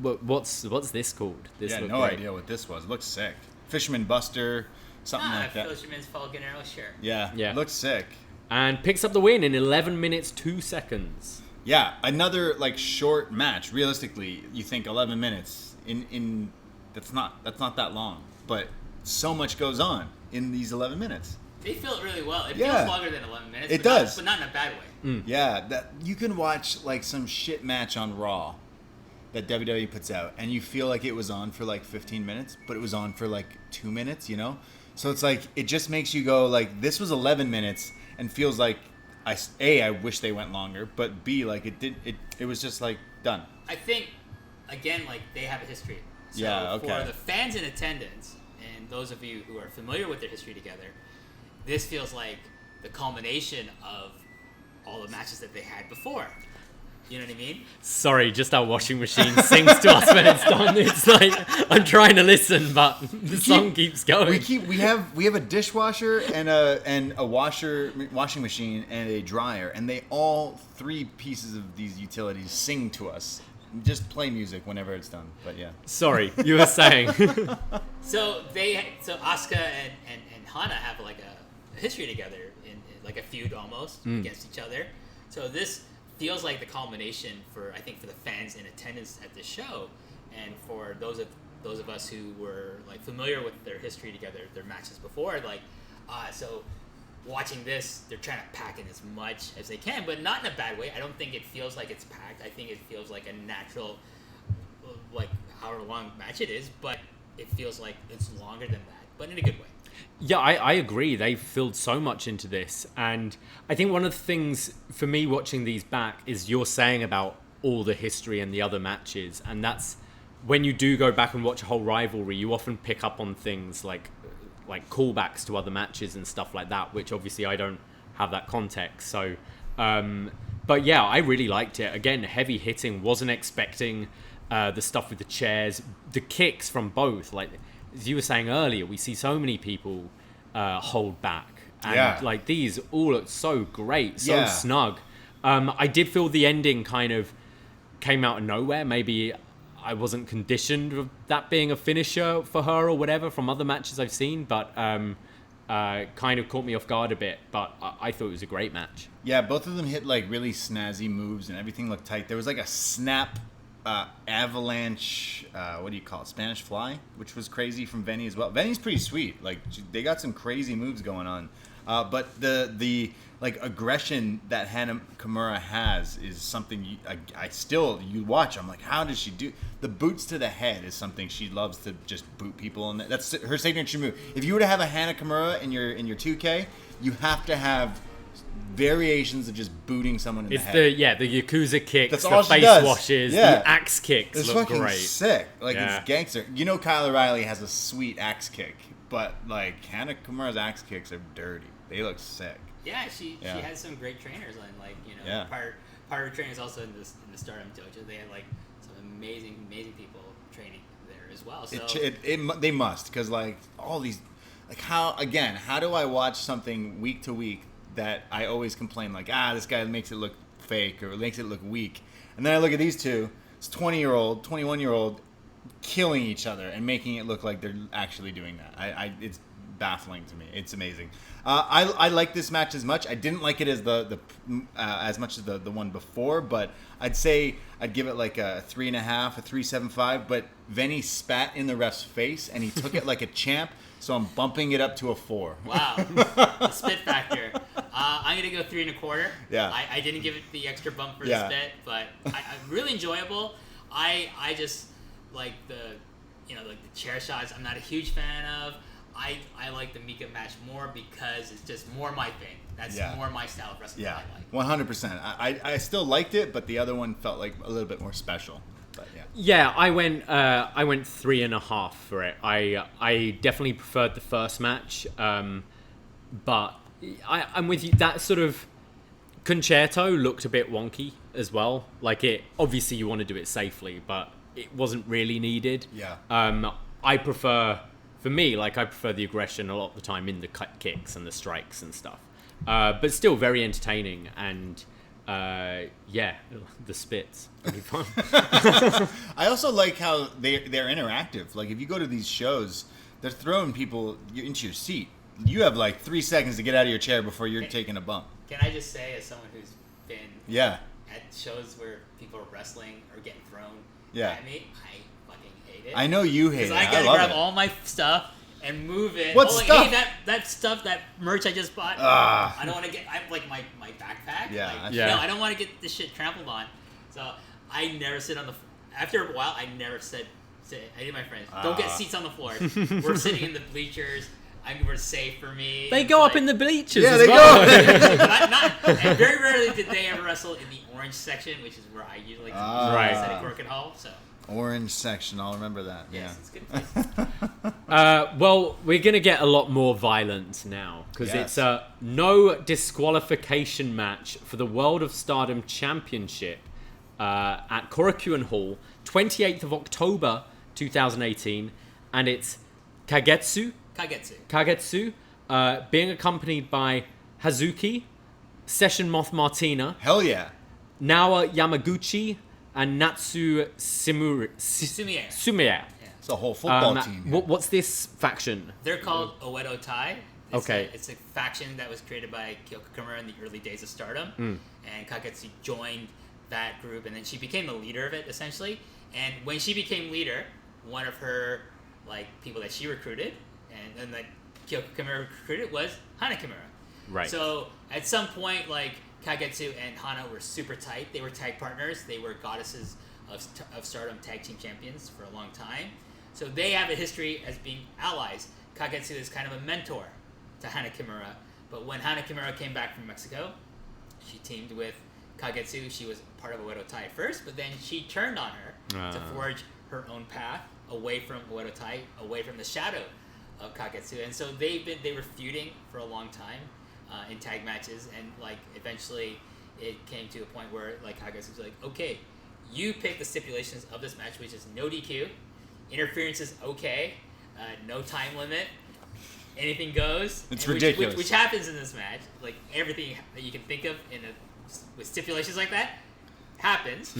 What's this called? This Yeah, no idea what this was. It looks sick. Fisherman Buster, something like that. Fisherman's falcon arrow, sure. Yeah. Looks sick. And picks up the win in 11 minutes 2 seconds. Yeah, another like short match. Realistically, you think 11 minutes. In that's not that long, but so much goes on in these 11 minutes. They fill it really well. It Yeah. feels longer than 11 minutes. It but does. but not in a bad way. Yeah, that you can watch like some shit match on Raw that WWE puts out, and you feel like it was on for like 15 minutes, but it was on for like 2 minutes. You know, So it's like, it just makes you go like, this was 11 minutes and feels like, I wish they went longer, but B, like it was just like done. I think, again, like they have a history. So Yeah, okay. for the fans in attendance and those of you who are familiar with their history together, this feels like the culmination of all the matches that they had before. You know what I mean? Sorry, just our washing machine sings to us when it's done. It's like I'm trying to listen, but the song keeps going. We have a dishwasher and a washing machine and a dryer, and they all three pieces of these utilities sing to us. Just play music whenever it's done. But yeah. Sorry, you were saying. So Asuka and Hana have like a history together in like a feud almost against each other. So this feels like the culmination for the fans in attendance at the show, and for those of us who were like familiar with their history together, their matches before, like so watching this, they're trying to pack in as much as they can, but not in a bad way. I don't think it feels like it's packed. I think it feels like a natural, like however long match it is, but it feels like it's longer than that, but in a good way. Yeah, I agree. They filled so much into this. And I think one of the things for me watching these back is you're saying about all the history and the other matches. And that's when you do go back and watch a whole rivalry, you often pick up on things like callbacks to other matches and stuff like that, which obviously I don't have that context. So, but yeah, I really liked it. Again, heavy hitting, wasn't expecting the stuff with the chairs, the kicks from both. Like, as you were saying earlier, we see so many people hold back. And like these all look so great, so snug. I did feel the ending kind of came out of nowhere. Maybe I wasn't conditioned with that being a finisher for her or whatever from other matches I've seen, but kind of caught me off guard a bit. But I thought it was a great match. Yeah, both of them hit like really snazzy moves and everything looked tight. There was like a snap avalanche, what do you call it? Spanish fly, which was crazy from Venny as well. Venny's pretty sweet. Like they got some crazy moves going on. But the like aggression that Hana Kimura has is something you watch. I'm like, how does she do? The boots to the head is something she loves to just boot people, and that's her signature move. If you were to have a Hana Kimura in your 2K, you have to have variations of just booting someone in the head. The Yakuza kicks, that's the all she face does. washes, the axe kicks it's look fucking great. Sick. Like it's gangster. You know, Kyle O'Reilly has a sweet axe kick, but like Hana Kimura's axe kicks are dirty. They look sick. Yeah, she has some great trainers, and like part of her training is also in the Stardom dojo. They have like some amazing people training there as well. So they must, because like all these, like how do I watch something week to week that I always complain like, this guy makes it look fake or makes it look weak, and then I look at these two, it's 20-year-old, 21-year-old killing each other and making it look like they're actually doing that. It's baffling to me. It's amazing. I like this match as much. I didn't like it as as much as the one before, but I'd say I'd give it like a 3.5, a 3.75. But Venny spat in the ref's face and he took it like a champ. So I'm bumping it up to a 4. Wow, the spit factor. I'm gonna go 3.25. Yeah. I didn't give it the extra bump for the spit, but I really enjoyable. I just like the chair shots. I'm not a huge fan of. I like the Mika match more because it's just more my thing. That's more my style of wrestling that I like. 100%. I still liked it, but the other one felt like a little bit more special. But I went 3.5 for it. I definitely preferred the first match, but I'm with you. That sort of concerto looked a bit wonky as well. Like it, obviously you want to do it safely, but it wasn't really needed. I prefer the aggression a lot of the time in the kicks and the strikes and stuff. But still very entertaining, and the spits would be fun. I also like how they're interactive. Like if you go to these shows, they're throwing people into your seat. You have like 3 seconds to get out of your chair before you're taking a bump. Can I just say, as someone who's been at shows where people are wrestling or getting thrown at me, I fucking hate it. I know you hate it. Because I gotta grab all my stuff and move it. What stuff? Hey, that stuff, that merch I just bought. I don't want to get. I have like my backpack. I don't want to get this shit trampled on. So I never sit on the. After a while, I never sit. I do my friends. Don't get seats on the floor. We're sitting in the bleachers. Kimura's safe for me. They go up in the bleachers. Yeah, as they well. go. And very rarely did they ever wrestle in the orange section, which is where I usually like to Right. at Corkin Hall. So Orange section. I'll remember that. yes, it's Yeah. a good place. Well, we're going to get a lot more violence now because Yes. it's a no disqualification match for the World of Stardom Championship at Korakuen Hall, 28th of October 2018, and it's Kagetsu being accompanied by Hazuki, Session Moth Martina, Hell yeah. Nawa Yamaguchi, and Natsu Sumier. Sumier. It's a whole football team. here. What's this faction? They're called Oedo Tai. Okay. It's a faction that was created by Kyoko Kimura in the early days of Stardom, and Kagetsu joined that group, and then she became the leader of it essentially. And when she became leader, one of her people that she recruited, and that Kyoko Kimura recruited was Hana Kimura. Right. So at some point, Kagetsu and Hana were super tight. They were tag partners. They were goddesses of Stardom tag team champions for a long time. So they have a history as being allies. Kagetsu is kind of a mentor to Hana Kimura. But when Hana Kimura came back from Mexico, she teamed with Kagetsu. She was part of Oedo Tai at first, but then she turned on her to forge her own path away from Oedo Tai, away from the shadow of Kagetsu. And so they were feuding for a long time in tag matches, and eventually it came to a point where Kagetsu was like, okay, you pick the stipulations of this match, which is no DQ, interference is okay, no time limit, anything goes. It's ridiculous. Which happens in this match. Everything that you can think of with stipulations like that happens.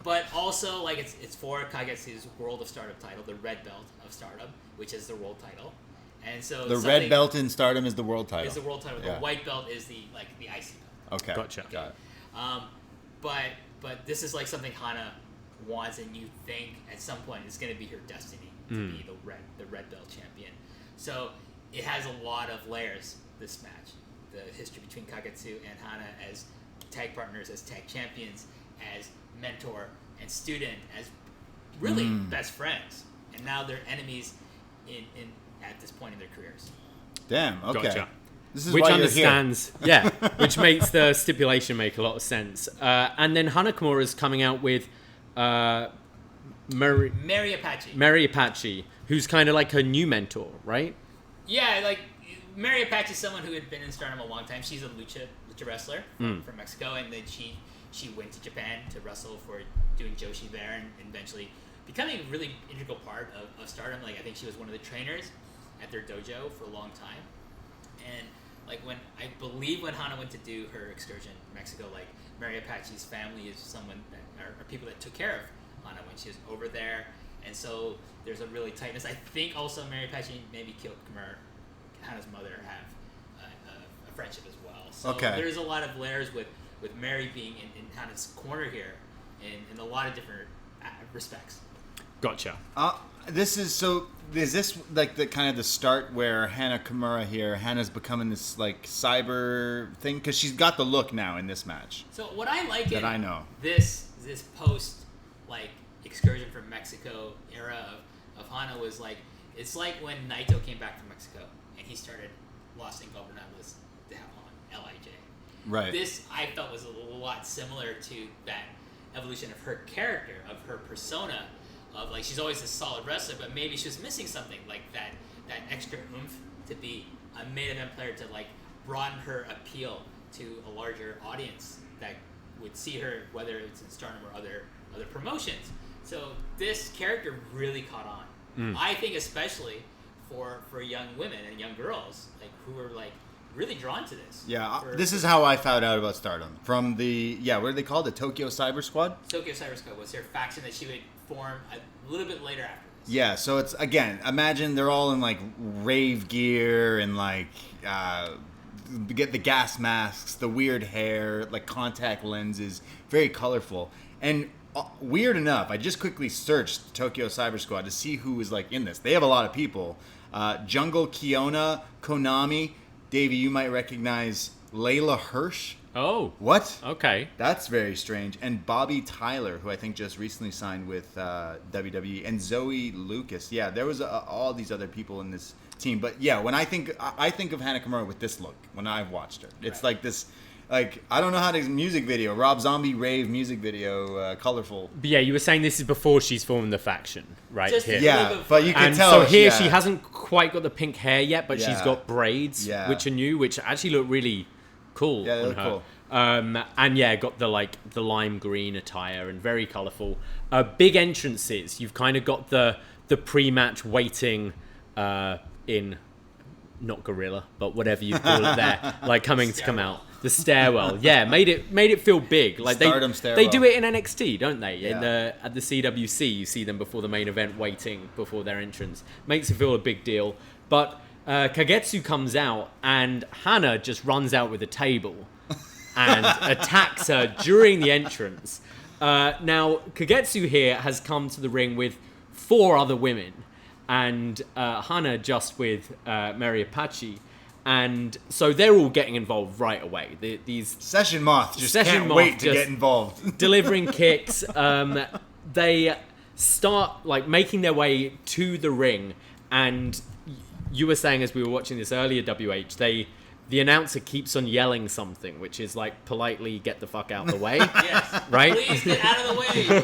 But also it's for Kagetsu's World of Stardom title, the red belt of Stardom, which is the world title. And so The red belt in Stardom is the world title. is the world title. Yeah. The white belt is the IC belt. Okay. Gotcha. Got it. But this is something Hana wants, and you think at some point it's going to be her destiny to be the red belt champion. So it has a lot of layers. This match, the history between Kagetsu and Hana as tag partners, as tag champions, as mentor and student, as really best friends, and now they're enemies in at this point in their careers. Damn. Okay. Gotcha. This is Which why you're understands, yeah, which makes the stipulation make a lot of sense. And then Hana Kimura is coming out with Mary Apache, who's kind of like her new mentor, right? Yeah, Mary Apache is someone who had been in Stardom a long time. She's a lucha wrestler from Mexico, and then she went to Japan to wrestle for doing Joshi there, and eventually becoming a really integral part of Stardom. I think she was one of the trainers at their dojo for a long time. And when Hana went to do her excursion in Mexico, Mary Apache's family is someone that are people that took care of Hana when she was over there, and so there's a really tightness. I think also Mary Apache and maybe Kyoko Kimura, Hana's mother, have a friendship as well. So there's a lot of layers with Mary being in Hana's corner here in a lot of different respects. Gotcha. Is this the kind of the start where Hana Kimura here, Hana's becoming this cyber thing? Because she's got the look now in this match. So what I like that I know this post excursion from Mexico era of Hana was it's like when Naito came back from Mexico and he started Los Ingobernables de Japón, LIJ. Right. This I felt was a lot similar to that evolution of her character, of her persona, of she's always a solid wrestler, but maybe she was missing something that extra oomph to be a main event player, to broaden her appeal to a larger audience that would see her, whether it's in Stardom or other promotions. So this character really caught on. I think especially for young women and young girls who are really drawn to this. Yeah, this is how I found out about Stardom. From what are they called? The Tokyo Cyber Squad? Tokyo Cyber Squad was their faction that she would form a little bit later after this. Yeah, so it's, again, imagine they're all in rave gear and get the gas masks, the weird hair, contact lenses, very colorful. And weird enough, I just quickly searched Tokyo Cyber Squad to see who was in this. They have a lot of people. Jungle Kiona, Konami, Davey, you might recognize Layla Hirsch Oh. What? Okay. That's very strange. And Bobby Tyler, who I think just recently signed with WWE, and Zoe Lucas. Yeah, there was all these other people in this team. But yeah, when I think of Hana Kimura with this look, when I've watched her, it's like this. Like, I don't know how to music video, Rob Zombie rave music video, colorful. But yeah, you were saying this is before she's formed the faction, right? Just here. Yeah, but you can And tell. so here she hasn't quite got the pink hair yet, but she's Yeah. got braids, Yeah. which are new, which actually look really cool. Yeah, they on look her. cool. And yeah, got the lime green attire and very colourful. Big entrances. You've kind of got the pre-match waiting in, not gorilla, but whatever you call it there, like coming to come out. The stairwell, yeah, made it feel big. Like Stardom they stairwell. do it in NXT, don't they? Yeah. At the CWC, you see them before the main event, waiting before their entrance. Makes it feel a big deal. But Kagetsu comes out, and Hana just runs out with a table and attacks her during the entrance. Now Kagetsu here has come to the ring with 4 other women, and Hana just with Mary Apache. And so they're all getting involved right away. These Session Moth just Session can't Moth wait to just get involved. delivering kicks. They start making their way to the ring, and you were saying as we were watching this earlier, WH, the announcer keeps on yelling something, which is politely get the fuck out of the way. Yes. Right? Please get out of the way.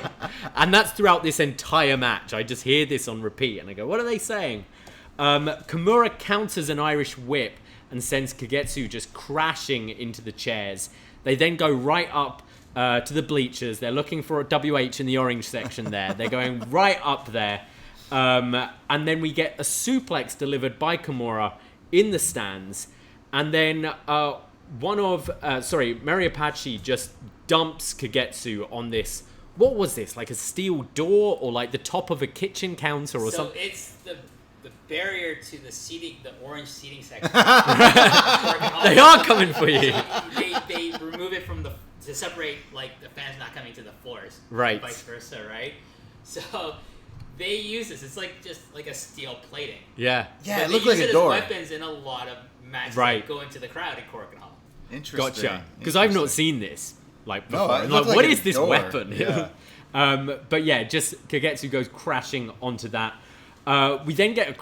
And that's throughout this entire match. I just hear this on repeat, and I go, what are they saying? Kimura counters an Irish whip and sends Kagetsu just crashing into the chairs. They then go right up to the bleachers. They're looking for a WH in the orange section there. They're going right up there. And then we get a suplex delivered by Kimura in the stands. And then Mary Apache just dumps Kagetsu on this. What was this? Like a steel door or the top of a kitchen counter or something? So it's the barrier to the seating, the orange seating section. They are coming for you. They remove it from to separate the fans not coming to the floors, Right. Vice versa, right? So they use this. It's just a steel plating. Yeah. Yeah, But it they looked use like it a door. as weapons in a lot of matches Right. that go into the crowd in Korakuen Hall. Interesting. Gotcha. Because I've not seen this before. No, it And, looked like what a is this door. weapon? Yeah. But yeah, just Kagetsu goes crashing onto that. We then get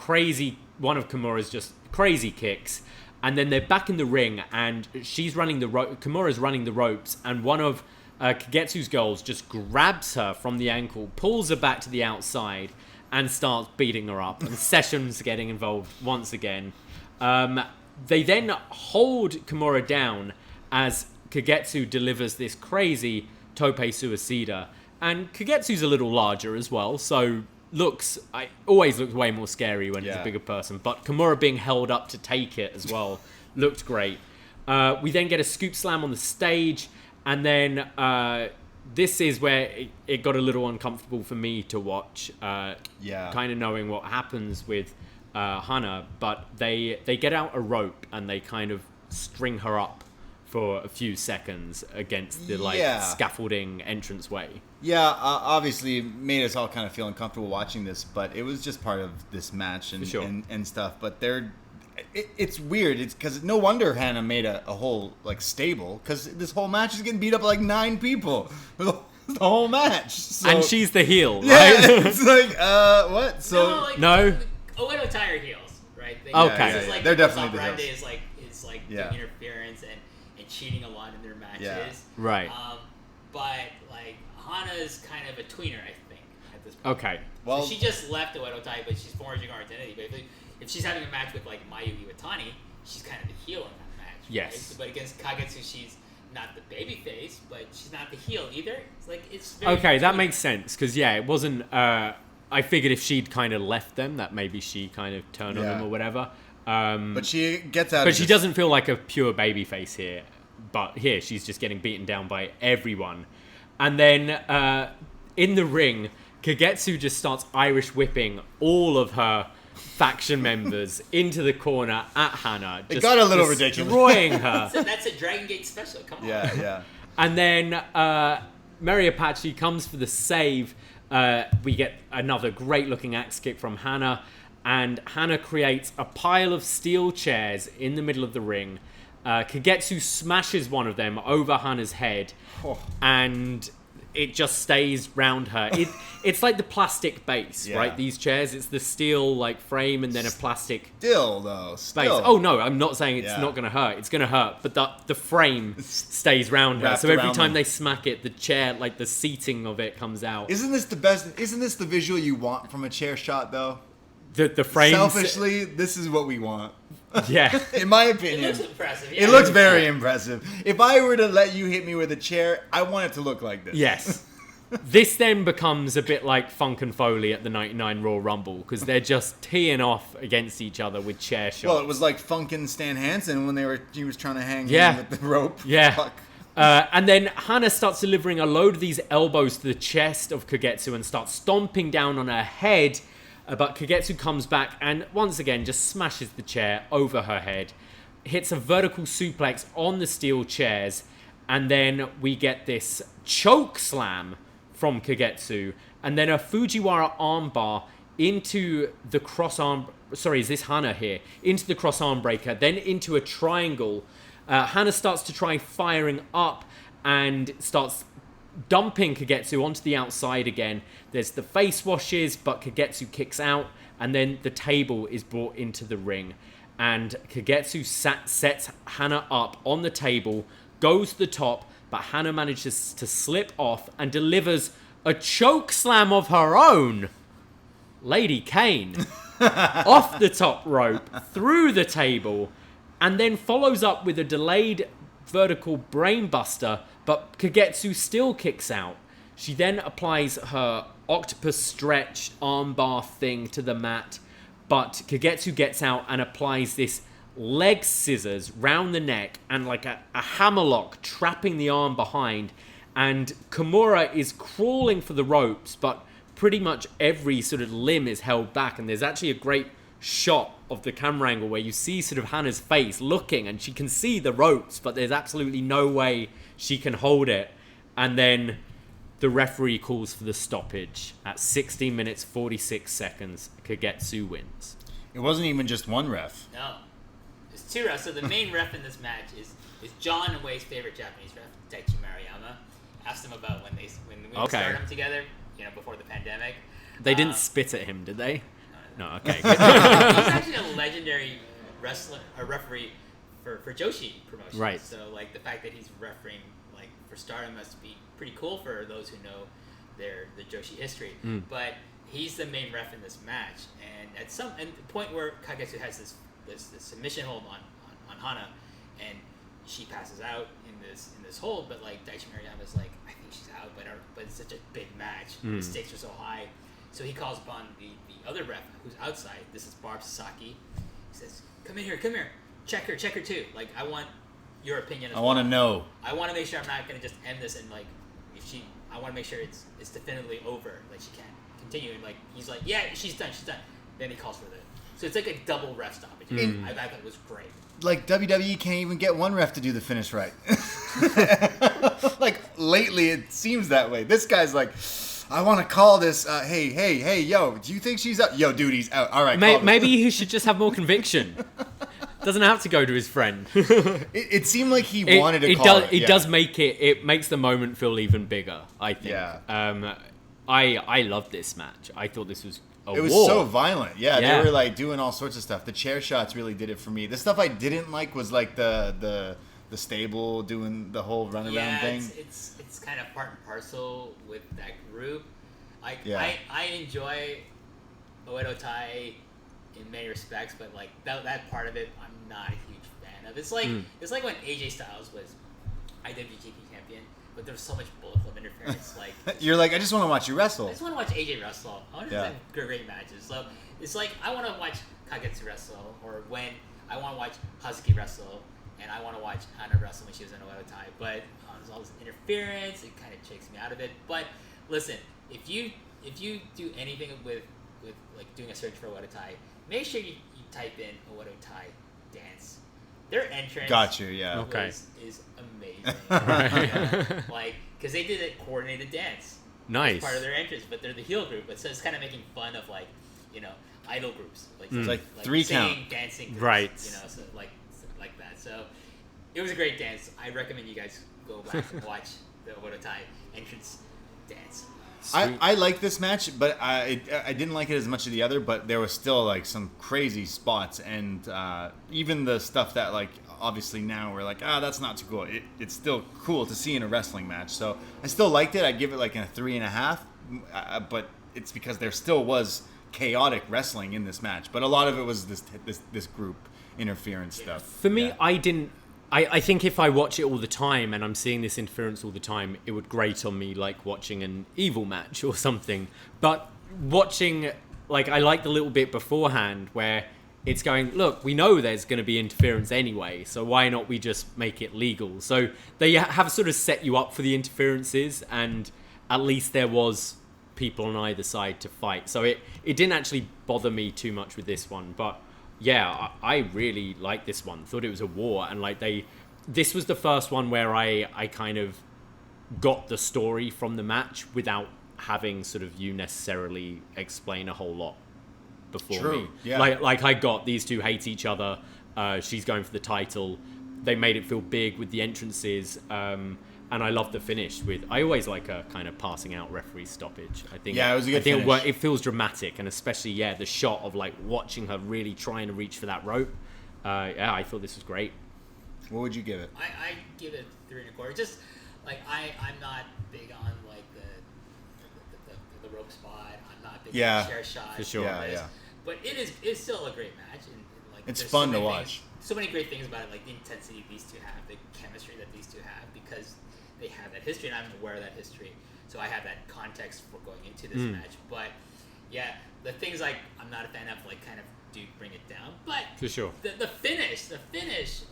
one of Kimura's just crazy kicks, and then they're back in the ring, and she's running Kimura's running the ropes, and one of Kagetsu's girls just grabs her from the ankle, pulls her back to the outside, and starts beating her up. And Session's getting involved once again. They then hold Kimura down as Kagetsu delivers this crazy tope suicida, and Kagetsu's a little larger as well, so always looks way more scary when he's a bigger person. But Kimura being held up to take it as well looked great. We then get a scoop slam on the stage, and then this is where it got a little uncomfortable for me to watch. Kind of knowing what happens with Hana, but they get out a rope and they kind of string her up for a few seconds against the scaffolding entranceway. Yeah, obviously it made us all kind of feel uncomfortable watching this, but it was just part of this match and and stuff. But it's weird. It's because no wonder Hana made a whole stable, because this whole match is getting beat up by 9 people the whole match. So, And she's the heel, right? Yeah, it's what? So No. Oedo Tire heels, right? Okay. This is They're definitely the Brande heels. is doing interference and cheating a lot in their matches. Yeah. Right. But Hana's kind of a tweener, I think, at this point. Okay. Well, So she just left Oedo Tai, but she's forging her identity. But if she's having a match with Mayu Iwatani, she's kind of the heel in that match. Yes. Right? But against Kagetsu, she's not the baby face, but she's not the heel either. It's very Okay, that tweener. makes sense, because it wasn't. I figured if she'd kind of left them, that maybe she kind of turned on them or whatever. but she gets out. But of she this- doesn't feel like a pure babyface here. But here, she's just getting beaten down by everyone. And then in the ring, Kagetsu just starts Irish whipping all of her faction members into the corner at Hana. It got a little ridiculous. Destroying her. So that's a Dragon Gate special. Come on. Yeah. And then Mary Apache comes for the save. We get another great-looking axe kick from Hana. And Hana creates a pile of steel chairs in the middle of the ring. Kagetsu smashes one of them over Hana's head, and it just stays round her. It's like the plastic base, right? These chairs, it's the steel like frame and then a plastic base. Oh no, I'm not saying it's not going to hurt. It's going to hurt, but the frame stays round her. So every time they smack it, the chair, like the seating of it, comes out. Isn't this the best? Isn't this the visual you want from a chair shot, though? The frame. Selfishly, this is what we want. Yeah. In my opinion. It looks impressive. It looks very impressive. If I were to let you hit me with a chair, I want it to look like this. Yes. This then becomes a bit like Funk and Foley at the 99 Raw Rumble, because they're just teeing off against each other with chair shots. Well, it was like Funk and Stan Hansen when he was trying to hang him with the rope. Yeah. Fuck. And then Hana starts delivering a load of these elbows to the chest of Kagetsu and starts stomping down on her head. But Kagetsu comes back and once again just smashes the chair over her head, hits a vertical suplex on the steel chairs, and then we get this choke slam from Kagetsu, and then a Fujiwara armbar into the cross arm. Sorry, is this Hana here? Into the cross arm breaker, then into a triangle. Hana starts to try firing up and starts dumping Kagetsu onto the outside again. There's the face washes, but Kagetsu kicks out, and then the table is brought into the ring. And Kagetsu sets Hana up on the table, goes to the top, but Hana manages to slip off and delivers a choke slam of her own. Lady Kane. Off the top rope, through the table, and then follows up with a delayed vertical brainbuster, but Kagetsu still kicks out. She then applies her octopus stretch armbar thing to the mat, but Kagetsu gets out and applies this leg scissors round the neck and like a hammerlock trapping the arm behind, and Kimura is crawling for the ropes, but pretty much every sort of limb is held back, and there's actually a great shot of the camera angle where you see sort of Hana's face looking, and she can see the ropes, but there's absolutely no way she can hold it. And then the referee calls for the stoppage at 16 minutes 46 seconds. Kagetsu wins. It wasn't even just one ref. No, there's two refs. So the main ref in this match is John and Way's favorite Japanese ref, Daichi Maruyama. Asked him about when we Stardom together, before the pandemic. They didn't spit at him, did they? No, okay. He's actually a legendary referee for Joshi promotions. Right. So like the fact that he's refereeing like for Stardom must be pretty cool for those who know the Joshi history. But he's the main ref in this match, and at the point where Kagetsu has this submission hold on Hana, and she passes out in this hold, but like Daichi Maruyama's like, I think she's out, but it's such a big match, the stakes are so high, so he calls upon the other ref who's outside. This is Barb Sasaki. He says, come in here, check her too. Like, I want your opinion as well. I want to know. I want to make sure I'm not going to just end this and like, I want to make sure it's definitively over, like she can't continue. And like, he's like, yeah, she's done. Then he calls for so it's like a double ref stoppage. I thought it was great. Like, WWE can't even get one ref to do the finish right. Like, lately it seems that way. This guy's like, I want to call this, hey, yo, do you think she's out? Yo, dude, he's out. All right, maybe he should just have more conviction. Doesn't have to go to his friend. It seemed like he wanted to call it. It does make it makes the moment feel even bigger, I think. Yeah. I loved this match. I thought this was It was so violent. Yeah, they were like doing all sorts of stuff. The chair shots really did it for me. The stuff I didn't like was like the stable doing the whole runaround thing. It's kind of part and parcel with that group. Like, I enjoy Oedo Tai in many respects, but like that part of it, I'm not a huge fan of. It's like when AJ Styles was IWGP champion, but there was so much Bullet Club interference. Like, you're like, I just want to watch you wrestle. I just want to watch AJ wrestle. I want to have great matches. So it's like I want to watch Kagetsu wrestle, or when I want to watch Hazuki wrestle, and I want to watch Hana wrestle when she was in Oedo Tai. But there's all this interference. It kind of takes me out of it. But listen, if you do anything with like doing a search for Oedo Tai, make sure you type in Oedo Tai dance. Their entrance is amazing. Like, because they did a coordinated dance. Nice. As part of their entrance, but they're the heel group. But so it's kind of making fun of like, idol groups. Like, it's like 3 singing, count. dancing groups, right. So like that. So it was a great dance. I recommend you guys go back and watch the Owodotai entrance dance. I like this match, but I didn't like it as much as the other. But there was still like some crazy spots, and even the stuff that like obviously now we're like, that's not too cool. It's still cool to see in a wrestling match. So I still liked it. I'd give it like a 3.5, but it's because there still was chaotic wrestling in this match. But a lot of it was this group interference stuff. For me, I think if I watch it all the time and I'm seeing this interference all the time, it would grate on me like watching an evil match or something. But watching, like, I like the little bit beforehand where it's going, look, we know there's going to be interference anyway, so why not we just make it legal? So they have sort of set you up for the interferences, and at least there was people on either side to fight. So it didn't actually bother me too much with this one, but yeah, I really liked this one. Thought it was a war, and like this was the first one where I kind of got the story from the match without having sort of you necessarily explain a whole lot before me. Yeah. Like I got these two hate each other. She's going for the title. They made it feel big with the entrances. And I love the finish I always like a kind of passing out referee stoppage. I think it was a good finish. It feels dramatic, and especially the shot of like watching her really trying to reach for that rope. I thought this was great. What would you give it? I give it 3.25. Just like I'm not big on like the rope spot. I'm not big on chair shots. For sure. Yeah. But it's still a great match, and like it's fun to watch. So many great things about it, like the intensity these two have, the chemistry that these two have, because they have that history, and I'm aware of that history, so I have that context for going into this match. But yeah, the things like I'm not a fan of, like, kind of do bring it down. But for sure, the finish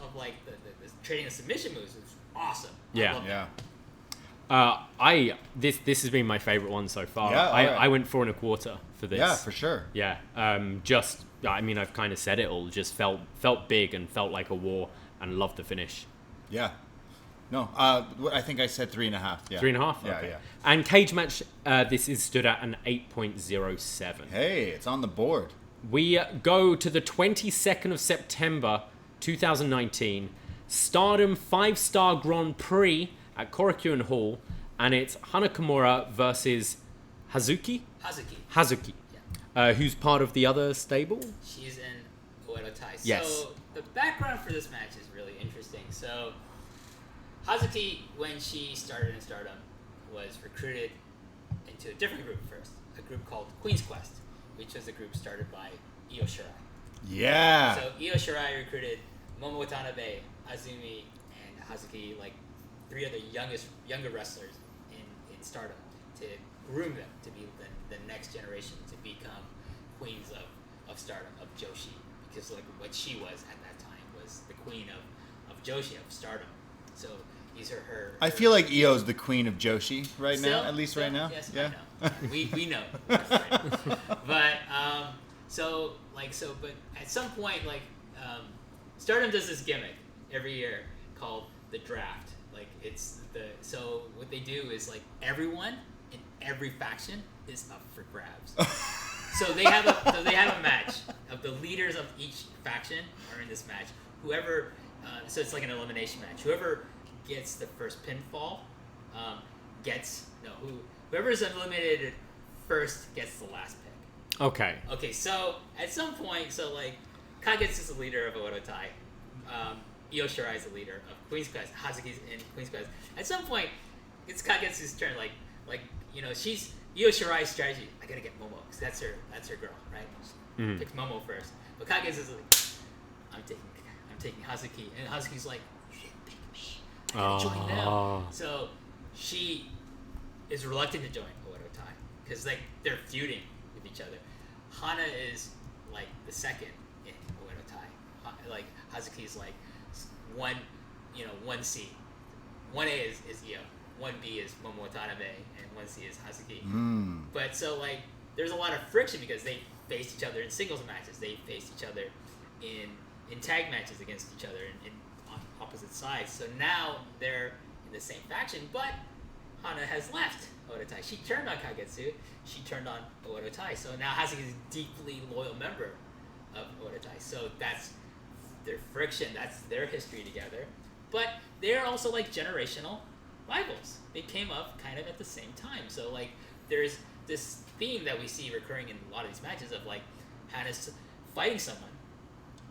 of like the trading of submission moves is awesome. Yeah. This has been my favorite one so far. Yeah, I went 4.25 for this. Yeah, for sure. Yeah. I mean, I've kind of said it all. Just felt big and felt like a war, and loved the finish. Yeah. No, I think I said 3.5. Yeah. 3.5? Yeah, okay. yeah. And cage match, this is stood at an 8.07. Hey, it's on the board. We go to the 22nd of September, 2019. Stardom 5-star Grand Prix at Korakuen Hall. And it's Hana Kimura versus Hazuki. Yeah. Who's part of the other stable? She's in Owodotai. Yes. So the background for this match is really interesting. So Hazuki, when she started in Stardom, was recruited into a different group first, a group called Queen's Quest, which was a group started by Io Shirai. Yeah. So Io Shirai recruited Momo Watanabe, Azumi, and Hazuki, like 3 other younger wrestlers in Stardom, to groom them to be the next generation to become queens of Stardom, of Joshi, because like what she was at that time was the queen of Joshi, of Stardom. So these are her. I feel like Io's the queen of Joshi right still, now, at least right now. Yes, yeah. I know. We know. But but at some point, Stardom does this gimmick every year called the draft. Like so what they do is like everyone in every faction is up for grabs. So they have a match of the leaders of each faction are in this match. Whoever, so it's like an elimination match. Whoever gets the first pinfall, whoever is eliminated first gets the last pick. Okay. Okay. So at some point, Kagetsu is the leader of Owodotai. Io Shirai is the leader of Queen's Quest. Hazuki's in Queen's Quest. At some point, it's Kagetsu's turn. She's Io Shirai's strategy. I gotta get Momo because that's her girl, right? She picks Momo first, but Kagetsu's like, I'm taking Hazuki, and Hazuki's like, you didn't pick me. I gotta join them. So she is reluctant to join Owodotai because they're feuding with each other. Hana is like the second in Owodotai. Like Hazuki's like one C. 1A is Io. 1B is Momo Watanabe, and 1C is Hazuki. But there's a lot of friction because they faced each other in singles matches. They faced each other in tag matches against each other on opposite sides. So now they're in the same faction, but Hana has left Owodotai. She turned on Kagetsu. She turned on Owodotai. So now Hazuki is a deeply loyal member of Owodotai. So that's their friction. That's their history together. but they're also like generational rivals. They came up kind of at the same time. So like there's this theme that we see recurring in a lot of these matches of like Hana's fighting someone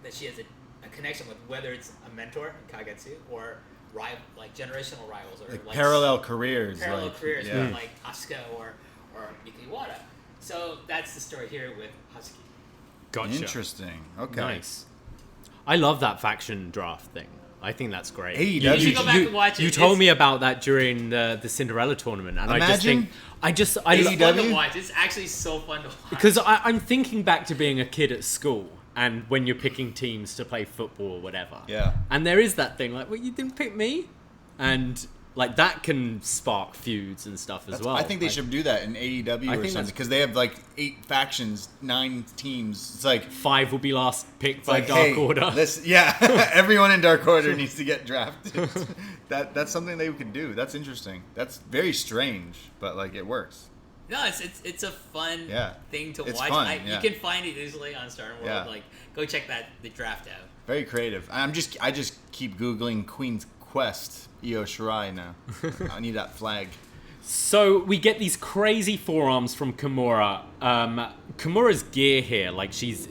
that she has a connection with, whether it's a mentor in Kagetsu or like generational rivals or like parallel careers, with like Asuka or Mika Iwata. So that's the story here with Hazuki. Gotcha. Interesting. Okay. Nice. I love that faction draft thing. I think that's great. AEW. You should go back and watch it. You told me about that during the Cinderella tournament, and Imagine I It's fun to AEW? watch. It's actually so fun to watch. because I'm thinking back to being a kid at school, and when you're picking teams to play football or whatever. Yeah. And there is that thing like, well, you didn't pick me, and like that can spark feuds and stuff as well. I think they Like, should do that in AEW I or think something that's- because they have like 8 factions, 9 teams. It's like 5 will be last picked by like Dark hey, Order. everyone in Dark Order needs to get drafted. That's something they could do. That's interesting. That's very strange, but like it works. No, it's a fun thing to It's watch. fun, You can find it easily on Stardom World. Yeah. Like, go check the draft out. Very creative. I just keep googling Queen's Quest Io Shirai now. I need that flag. So we get these crazy forearms from Kimura. Kimura's gear here, like she's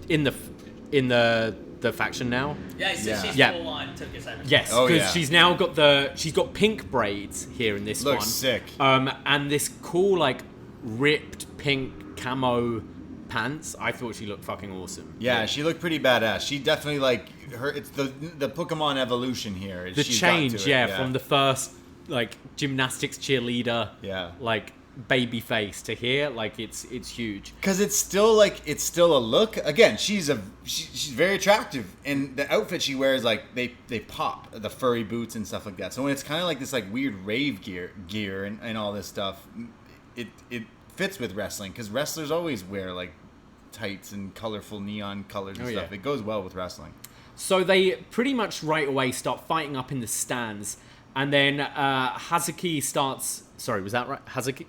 in the faction now. Yeah, she's Yeah. full on Tokyo Cyber. Yes, Oh, because yeah. she's got pink braids here in this Looks one. sick. And this cool like ripped pink camo pants. I thought she looked fucking awesome. Yeah, she looked pretty badass. She definitely like her. It's the Pokemon evolution here. The She's gotten change, to it, from the first like gymnastics cheerleader, Yeah. like baby face to here, like it's huge. Because it's still a look. Again, she's very attractive, and the outfit she wears like they pop, the furry boots and stuff like that. So when it's kind of like this like weird rave gear and all this stuff, it fits with wrestling because wrestlers always wear like tights and colorful neon colors and stuff. Yeah. It goes well with wrestling. So they pretty much right away start fighting up in the stands, and then Hazuki starts. Sorry, was that right? Hazuki?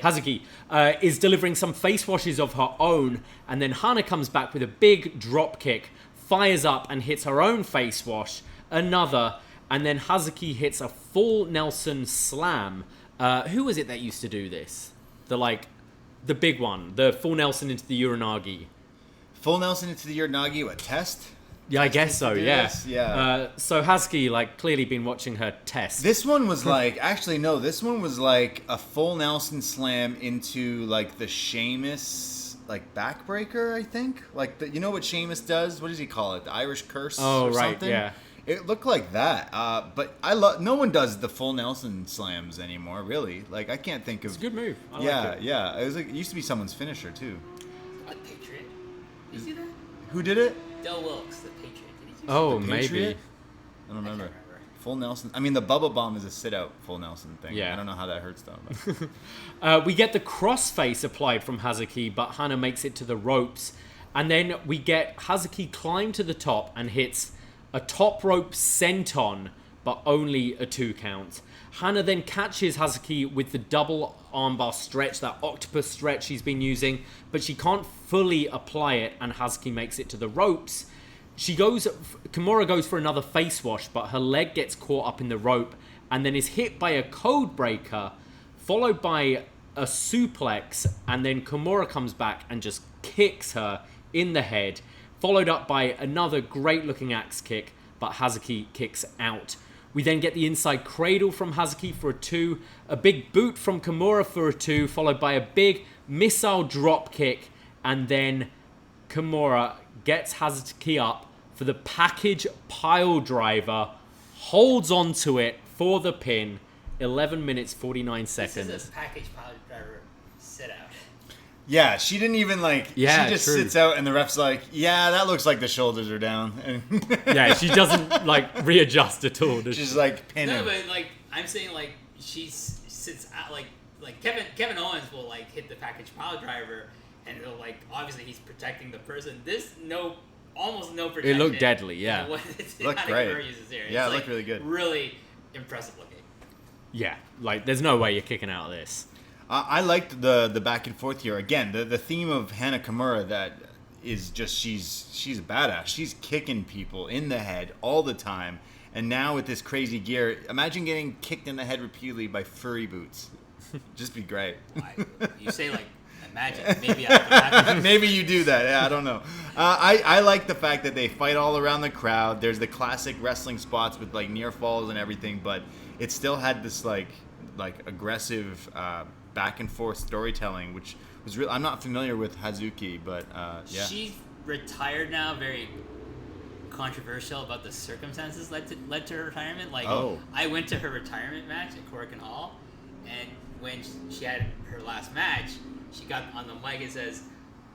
Hazuki, Hazuki is delivering some face washes of her own, and then Hana comes back with a big drop kick, fires up and hits her own face wash, another, and then Hazuki hits a full Nelson slam. Who was it that used to do this? The big one, the full Nelson into the Uranagi. Full Nelson into the Uranagi, what, test? Yeah, I guess so, yeah. This? Yeah. So Hazuki, clearly been watching her test. This one was this one was like a full Nelson slam into like the Sheamus backbreaker, I think. You know what Sheamus does? What does he call it? The Irish curse Oh, or right, something? yeah. It looked like that. But no one does the full Nelson slams anymore, really. Like I can't think of It's a good move. I yeah, like it. yeah. It was it used to be someone's finisher too. The Patriot. Did you see that? Who did it? Del Wilkes, the Patriot. Did he do Oh, The maybe. Patriot? I don't remember. Full Nelson. I mean, the Bubba Bomb is a sit-out full Nelson thing. Yeah. I don't know how that hurts though. But. We get the crossface applied from Hazuki, but Hana makes it to the ropes. And then we get Hazuki climb to the top and hits a top rope senton, but only a 2 count. Hana then catches Hazuki with the double armbar stretch, that octopus stretch she's been using, but she can't fully apply it, and Hazuki makes it to the ropes. Kimura goes for another face wash, but her leg gets caught up in the rope and then is hit by a code breaker, followed by a suplex, and then Kimura comes back and just kicks her in the head, followed up by another great looking axe kick, but Hazuki kicks out. We then get the inside cradle from Hazuki for a 2, a big boot from Kimura for a 2, followed by a big missile drop kick, and then Kimura gets Hazuki up for the package pile driver, holds onto it for the pin, 11 minutes 49 seconds. This is a package pile driver sit out. Yeah, she didn't even Yeah, she just true. sits out and the ref's like, yeah, that looks like the shoulders are down. And Yeah, she doesn't readjust at all. Does she's she? like pinning. No, but I'm saying she sits out like Kevin Owens will hit the package pile driver and it'll obviously he's protecting the person. This almost no protection. It looked deadly, yeah. Looked great. Yeah, it looked really good. Really impressive looking. Yeah, there's no way you're kicking out of this. I liked the back and forth here. Again, the theme of Hana Kimura that is just she's a badass. She's kicking people in the head all the time, And now with this crazy gear, imagine getting kicked in the head repeatedly by furry boots. Just be great. You say like, imagine. Maybe I Maybe you do that. Yeah, I don't know. I like the fact that they fight all around the crowd. There's the classic wrestling spots with like near falls and everything, but it still had this like aggressive back and forth storytelling, which was real. I'm not familiar with Hazuki, but yeah. She's retired now. Very controversial about the circumstances led to her retirement. Like, I went to her retirement match at Korakuen Hall, and when she had her last match, she got on the mic and says,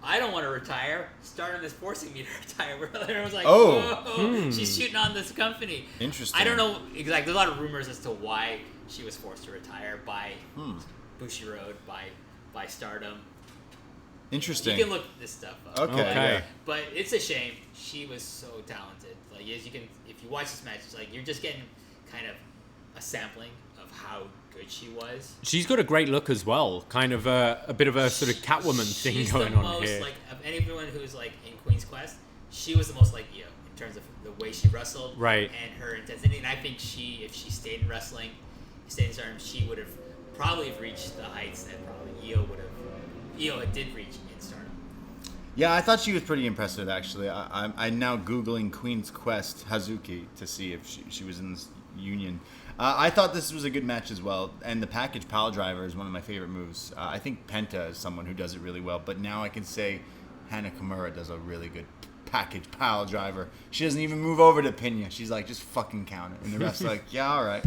"I don't want to retire. Stardom is forcing me to retire." Everyone was like, "Whoa, she's shooting on this company." Interesting. I don't know exactly. There's a lot of rumors as to why she was forced to retire by Bushiroad, by Stardom. Interesting. You can look this stuff up. Okay. But it's a shame. She was so talented. Like, as you can, if you watch this match, it's like you're just getting kind of a sampling of how good she was. She's got a great look as well. Kind of a bit of a sort of Catwoman thing going on here. Like, of anyone who's like in Queen's Quest, she was the most like Io in terms of the way she wrestled, right, and her intensity. And I think if she stayed in wrestling, stayed in Stardom, she would have probably reached the heights that probably Io did reach in Stardom. Yeah, I thought she was pretty impressive, actually. I'm now Googling Queen's Quest Hazuki to see if she was in this union. I thought this was a good match as well, and the package pile driver is one of my favorite moves. I think Penta is someone who does it really well, but now I can say Hana Kimura does a really good package pile driver. She doesn't even move over to pin you. She's like, just fucking count it. And the ref's like, yeah, all right.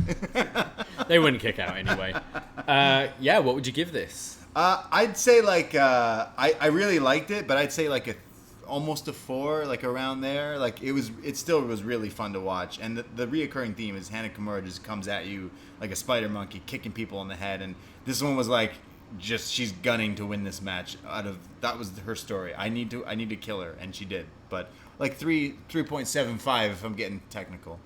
They wouldn't kick out anyway. Yeah, what would you give this? I'd say like I really liked it, but I'd say like almost a 4, like around there. Like it still was really fun to watch, and the reoccurring theme is Hana Kimura just comes at you like a spider monkey, kicking people in the head, and this one was like just she's gunning to win this match. That was her story. I need to kill her, and she did. But like 3.75 if I'm getting technical.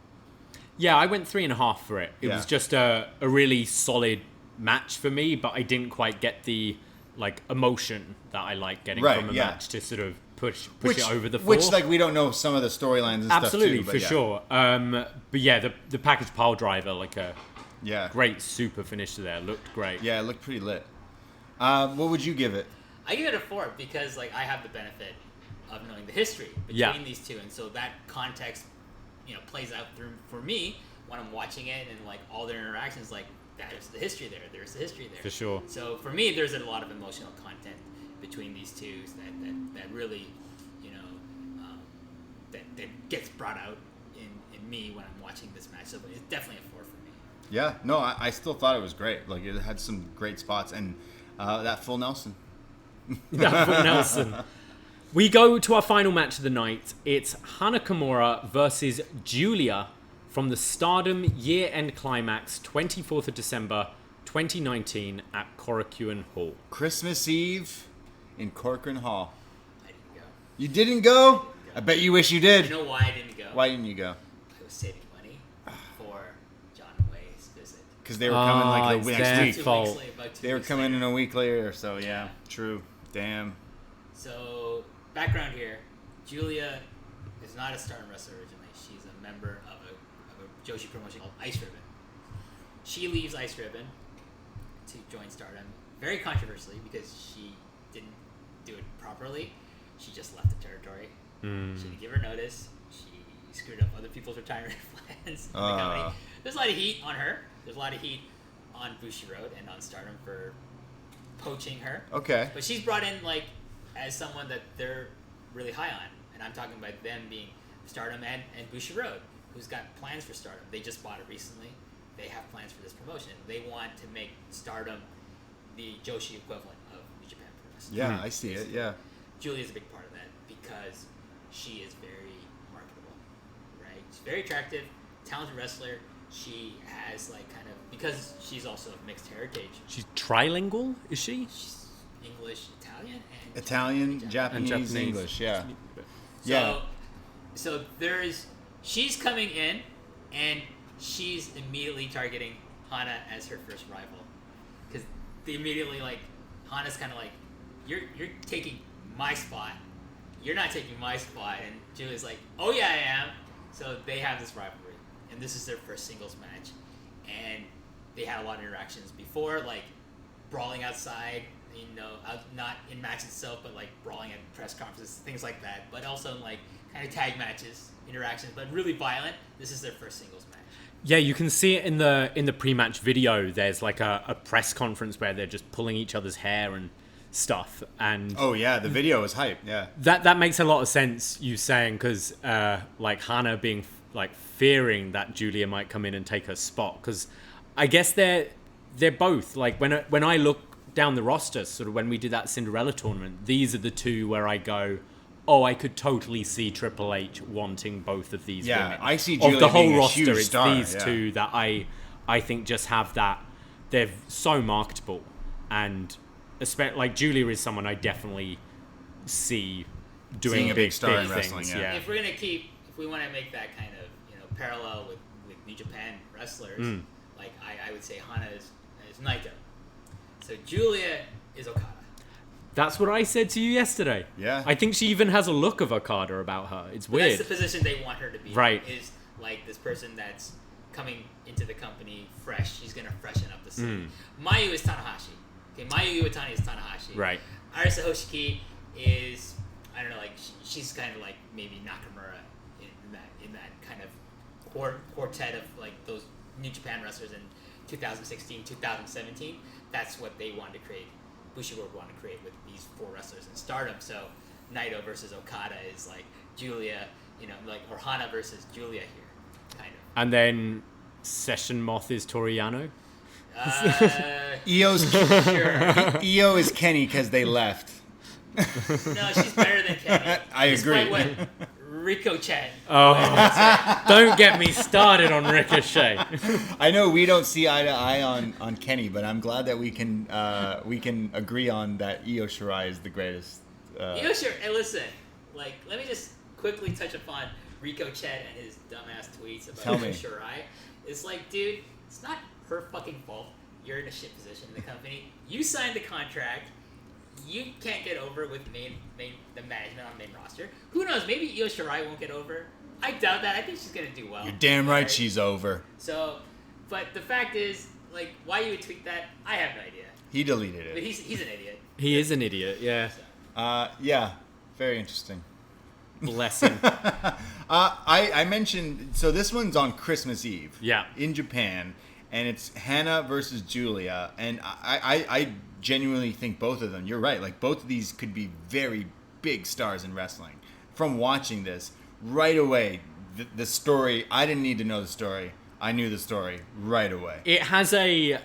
Yeah, I went 3.5 for it. It was just a really solid match for me, but I didn't quite get the like emotion that I like getting from a match to sort of push it over the 4. Which like we don't know some of the storylines and absolutely stuff too, for sure. But yeah, the package pile driver, like a great super finish there, looked great. Yeah, it looked pretty lit. What would you give it? I give it a 4 because like I have the benefit of knowing the history between these two, and so that context, plays out through for me when I'm watching it, and like all their interactions, like there's the history there. There's the history there. For sure. So for me, there's a lot of emotional content between these two that really, that gets brought out in me when I'm watching this match. So it's definitely a 4 for me. Yeah, no, I still thought it was great. Like it had some great spots, and that full Nelson. That full Nelson. We go to our final match of the night. It's Hana Kimura versus Julia from the Stardom year-end climax, 24th of December, 2019 at Korakuen Hall. Christmas Eve in Korakuen Hall. I didn't go. You didn't go? I bet you wish you did. You know why I didn't go? Why didn't you go? I was saving money for John and Way's visit. Because they were coming like the next week. Fault. They were coming in a week later, so yeah, true. Damn. So, background here. Julia is not a Stardom wrestler originally. She's a member of a Joshi promotion called Ice Ribbon. She leaves Ice Ribbon to join Stardom, very controversially because she didn't do it properly. She just left the territory. She didn't give her notice. She screwed up other people's retirement plans in the company. There's a lot of heat on her. There's a lot of heat on Bushiroad and on Stardom for poaching her. Okay. But she's brought in like as someone that they're really high on, and I'm talking about them being Stardom and Bushiroad, who's got plans for Stardom. They just bought it recently. They have plans for this promotion. They want to make Stardom the Joshi equivalent of New Japan Pro Wrestling. Yeah, I see it. Yeah. Julia's a big part of that because she is very marketable, right? She's very attractive, talented wrestler. She has like kind of, because she's also of mixed heritage. She's trilingual, is she? She's English, Italian, Italian, Japanese, English. Yeah. So she's coming in, and she's immediately targeting Hana as her first rival, because they immediately like Hana's kind of like, you're taking my spot, you're not taking my spot, and Julia's like, oh yeah I am. So they have this rivalry, and this is their first singles match, and they had a lot of interactions before, like brawling outside, not in match itself, but like brawling at press conferences, things like that, but also in like kind of tag matches, interactions, but really violent. This is their first singles match. Yeah, you can see it in the pre-match video. There's like a press conference where they're just pulling each other's hair and stuff. And oh yeah, the video is hype. Yeah, that makes a lot of sense. You saying because like Hana being like fearing that Julia might come in and take her spot, because I guess they're both like when I look down the roster, sort of when we did that Cinderella tournament, these are the two where I go, oh, I could totally see Triple H wanting both of these women. I see Julia of the whole being a roster. huge It's star, these two that I think just have that. They're so marketable, and especially like Julia is someone I definitely see doing Seeing a big star in things. wrestling, yeah. If we want to make that kind of parallel with New Japan wrestlers, like I would say Hana is Naito. So Julia is Okada. That's what I said to you yesterday. Yeah. I think she even has a look of Okada about her. It's weird. That's the position they want her to be. Right. Is like this person that's coming into the company fresh. She's going to freshen up the scene. Mayu is Tanahashi. Okay, Mayu Iwatani is Tanahashi. Right. Arisa Hoshiki is, I don't know, like she's kind of like maybe Nakamura in that kind of quartet of like those New Japan wrestlers in 2016, 2017. That's what they wanted to create. Bushiroad wanted to create with these four wrestlers in Stardom. So Naito versus Okada is like Julia, like or Hana versus Julia here, kind of. And then Session Moth is Toriano. Io's Sure. Io is Kenny because they left. No, she's better than Kenny. I agree. Despite what Ricochet. Oh, don't get me started on Ricochet. I know we don't see eye to eye on Kenny, but I'm glad that we can agree on that Io Shirai is the greatest. Io Shirai, and listen, like let me just quickly touch upon Ricochet and his dumbass tweets about Io Shirai. It's like, dude, it's not her fucking fault. You're in a shit position in the company. You signed the contract. You can't get over with the management on main roster. Who knows? Maybe Io Shirai won't get over. I doubt that. I think she's gonna do well. You're damn right she's over. So, but the fact is, like, why you would tweet that, I have no idea. He deleted But it. he's an idiot. He is an idiot, yeah. So. Yeah, very interesting. Bless him. I mentioned, so this one's on Christmas Eve. Yeah. In Japan, and it's Hana versus Julia, and I genuinely think both of them, you're right, like both of these could be very big stars in wrestling. From watching this, right away, the story, I didn't need to know the story. I knew the story right away. It has a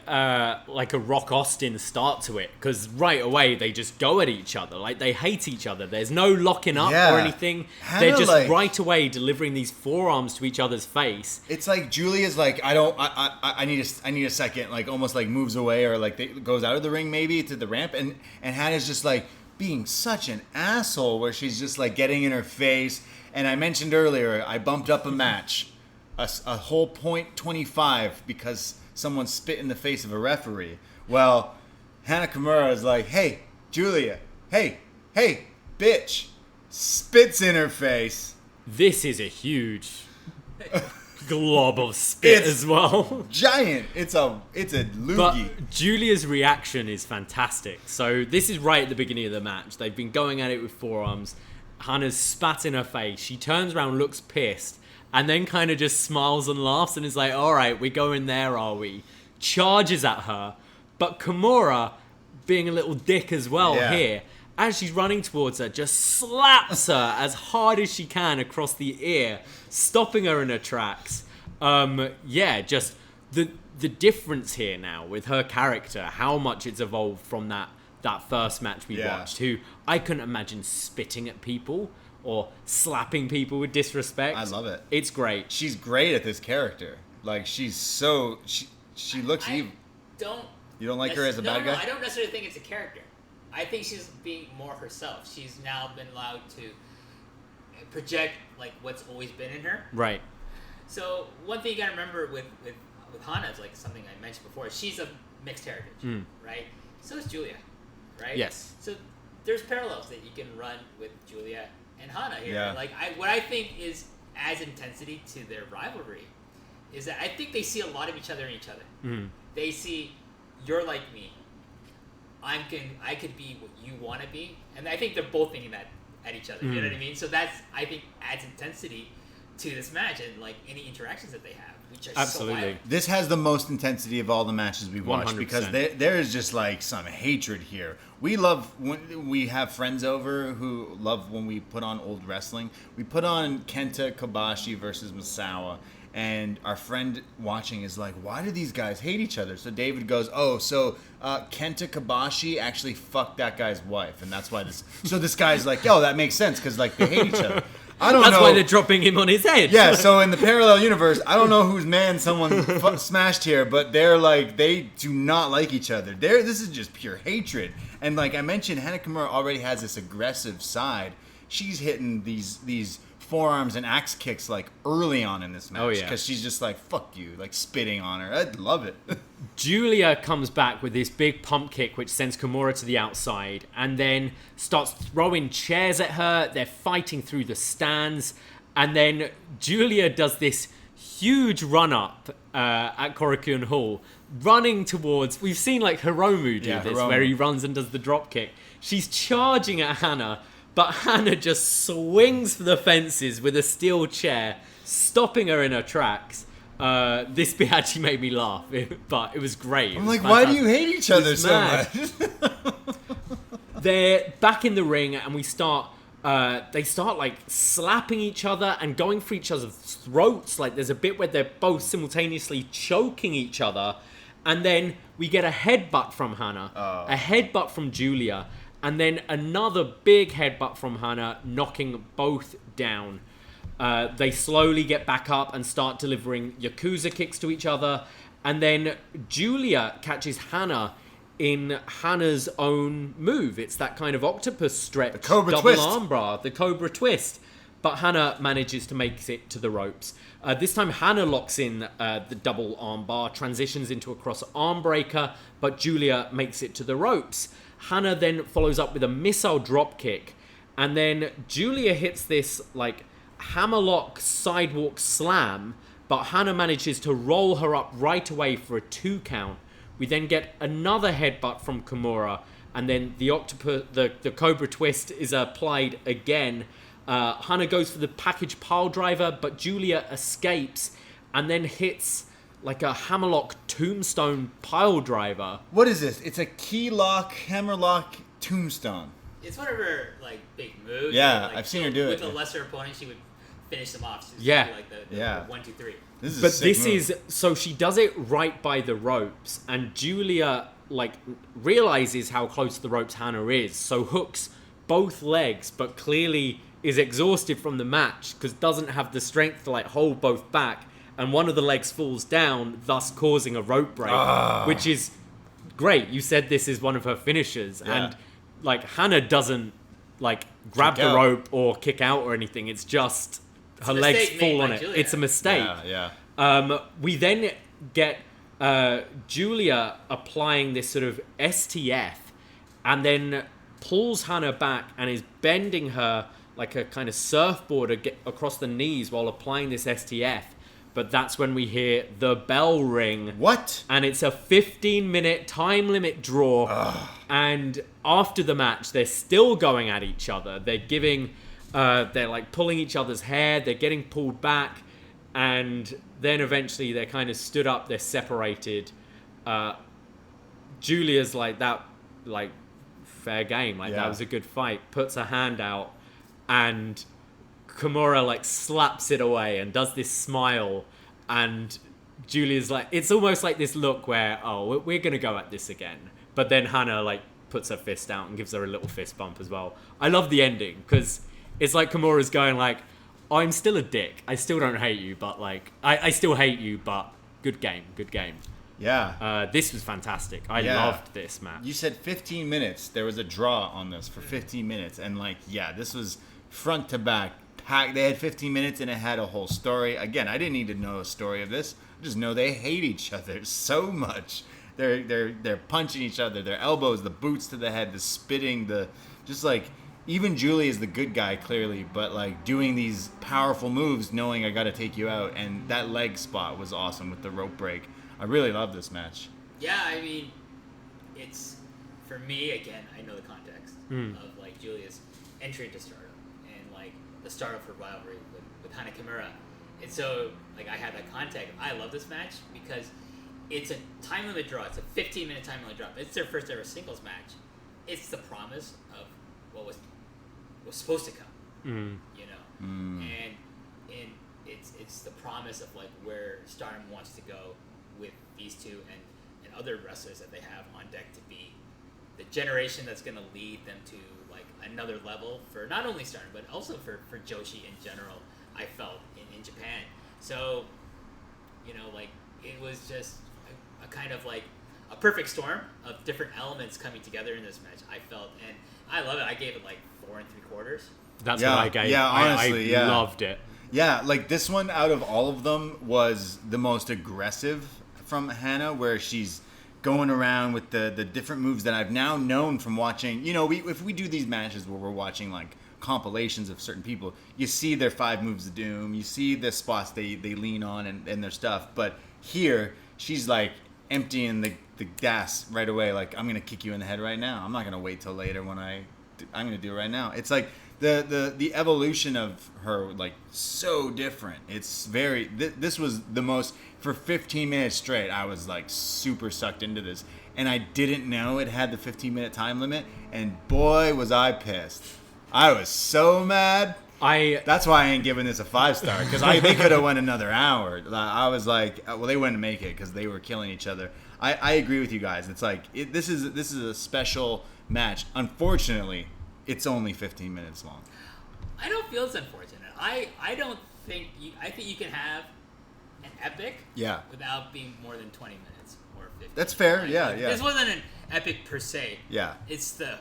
like a Rock Austin start to it, because right away they just go at each other, like they hate each other. There's no locking up or anything. They're just like, right away delivering these forearms to each other's face. It's like Julia's like, I need a second, like almost like moves away or like goes out of the ring maybe to the ramp, and Hannah's just like being such an asshole where she's just like getting in her face. And I mentioned earlier, I bumped up a match. A whole .25 because someone spit in the face of a referee. Well, Hana Kimura is like, hey, Julia, hey, bitch, spits in her face. This is a huge glob of spit as well. Giant. It's a loogie. But Julia's reaction is fantastic. So this is right at the beginning of the match. They've been going at it with forearms. Hana's spat in her face. She turns around, looks pissed, and then kind of just smiles and laughs and is like, all right, we're going there, are we? Charges at her. But Kimura, being a little dick as well here, as she's running towards her, just slaps her as hard as she can across the ear, stopping her in her tracks. Just the difference here now with her character, how much it's evolved from that first match we watched, who I couldn't imagine spitting at people or slapping people with disrespect. I love it. It's great. She's great at this character. Like, she's so... She looks evil. You don't like her as a bad guy? No, I don't necessarily think it's a character. I think she's being more herself. She's now been allowed to project, like, what's always been in her. Right. So, one thing you gotta remember with Hana is, like, something I mentioned before. She's of mixed heritage, right? So is Julia, right? Yes. So, there's parallels that you can run with Julia and Hana here. Yeah. Like, what I think is adds intensity to their rivalry is that I think they see a lot of each other in each other. Mm. They see, you're like me. I could be what you want to be, and I think they're both thinking that at each other. You know what I mean? So that's, I think, adds intensity to this match and like any interactions that they have, which are Absolutely. so wild. This has the most intensity of all the matches we've watched 100%. because there is just like some hatred here. We love when we have friends over who love when we put on old wrestling. We put on Kenta Kobashi versus Misawa, and our friend watching is like, why do these guys hate each other? So David goes, Kenta Kobashi actually fucked that guy's wife, and that's why this. So this guy's like, yo, that makes sense because like they hate each other. I don't know. That's why they're dropping him on his head. Yeah, so in the parallel universe, I don't know whose man someone smashed here, but they're like, they do not like each other. This is just pure hatred. And like I mentioned, Hana Kimura already has this aggressive side. She's hitting these forearms and axe kicks like early on in this match. Oh, yeah. Because she's just like, fuck you, like spitting on her. I'd love it. Julia comes back with this big pump kick which sends Kimura to the outside and then starts throwing chairs at her. They're fighting through the stands. And then Julia does this huge run-up at Korakuen Hall, running towards... We've seen like Hiromu do this, Hiromu. where he runs and does the drop kick. She's charging at Hana, but Hana just swings for the fences with a steel chair, stopping her in her tracks. This bit actually made me laugh, but it was great. I'm like, why do you hate each other so mad. much? They're back in the ring, and they start like slapping each other and going for each other's throats. Like there's a bit where they're both simultaneously choking each other, and then we get a headbutt from Hana, a headbutt from Julia, and then another big headbutt from Hana, knocking both down. They slowly get back up and start delivering Yakuza kicks to each other. And then Julia catches Hana in Hana's own move. It's that kind of octopus stretch, The Cobra double twist. armbar, the Cobra twist. But Hana manages to make it to the ropes. This time Hana locks in the double armbar, transitions into a cross arm breaker, but Julia makes it to the ropes. Hana then follows up with a missile drop kick. And then Julia hits this like hammerlock sidewalk slam, but Hana manages to roll her up right away for a 2 count. We then get another headbutt from Kimura, and then the Cobra twist is applied again. Hana goes for the package pile driver, but Julia escapes and then hits like a hammerlock tombstone pile driver. What is this? It's a key lock, hammerlock, tombstone. It's one of her like big moves. Yeah, like, I've seen her do with it. With a lesser opponent, she would finish them off. So it's Yeah. like the Yeah. 1, 2, 3. This is a But sick this move. is, so she does it right by the ropes, and Julia like realizes how close to the ropes Hana is, so hooks both legs, but clearly is exhausted from the match because doesn't have the strength to like hold both back, and one of the legs falls down, thus causing a rope break, which is great. You said this is one of her finishers, Yeah. and like Hana doesn't like grab Kick the out. rope or kick out or anything. It's just her a legs mistake made fall on by it. Julia. It's a mistake. Yeah. We then get Julia applying this sort of STF and then pulls Hana back and is bending her like a kind of surfboard across the knees while applying this STF. But that's when we hear the bell ring. What? And it's a 15-minute time limit draw. And after the match, they're still going at each other. They're giving, they're like pulling each other's hair. They're getting pulled back. And then eventually they're kind of stood up. They're separated. Julia's like, that, like, fair game. Like, Yeah. that was a good fight. Puts her hand out. And Kimura like slaps it away and does this smile, and Julia's like, it's almost like this look where, oh, we're gonna go at this again. But then Hana like puts her fist out and gives her a little fist bump as well. I love the ending because it's like Kimura's going like, I'm still a dick, I still don't hate you, but like I still hate you, but good game. Yeah. This was fantastic. I Yeah. loved this match. You said 15 minutes. There was a draw on this for 15 minutes. And, like, yeah, this was front to back. Packed. They had 15 minutes, and it had a whole story. Again, I didn't need to know a story of this. I just know they hate each other so much. They're punching each other. Their elbows, the boots to the head, the spitting, the... Just, like, even Julie is the good guy clearly, but like doing these powerful moves, knowing I got to take you out, and that leg spot was awesome with the rope break. I really love this match. Yeah, I mean, it's for me again. I know the context of like Julia's entry into Stardom and like the start of her rivalry with Hana Kimura, and so like I had that context. I love this match because it's a time limit draw. It's a 15-minute time limit draw. It's their first ever singles match. It's the promise of what was supposed to come, you know, and it's the promise of like where Stardom wants to go with these two and other wrestlers that they have on deck to be the generation that's going to lead them to like another level for not only Stardom but also for Joshi in general. I felt in Japan, so you know, like it was just a kind of like a perfect storm of different elements coming together in this match. I felt, and I love it. I gave it like 4 3/4. That's what I gave. Yeah, honestly, I loved it. Yeah, like this one out of all of them was the most aggressive from Hana, where she's going around with the different moves that I've now known from watching. You know, if we do these matches where we're watching like compilations of certain people, you see their 5 moves of doom, you see the spots they lean on and their stuff. But here, she's like emptying the gas right away. Like, I'm gonna kick you in the head right now. I'm not gonna wait till later when I'm gonna do it right now. It's like the evolution of her, like, so different. It's very this was the most, for 15 minutes straight I was like super sucked into this, and I didn't know it had the 15-minute time limit, and boy was I pissed. I was so mad. That's why I ain't giving this a 5-star, because they could have went another hour. I was like, well, they wouldn't make it because they were killing each other. I agree with you guys. It's like this is a special match. Unfortunately, it's only 15 minutes long. I don't feel it's unfortunate. I don't think I think you can have an epic without being more than 20 minutes or 15. That's fair. Like, yeah. This wasn't an epic per se. Yeah. It's the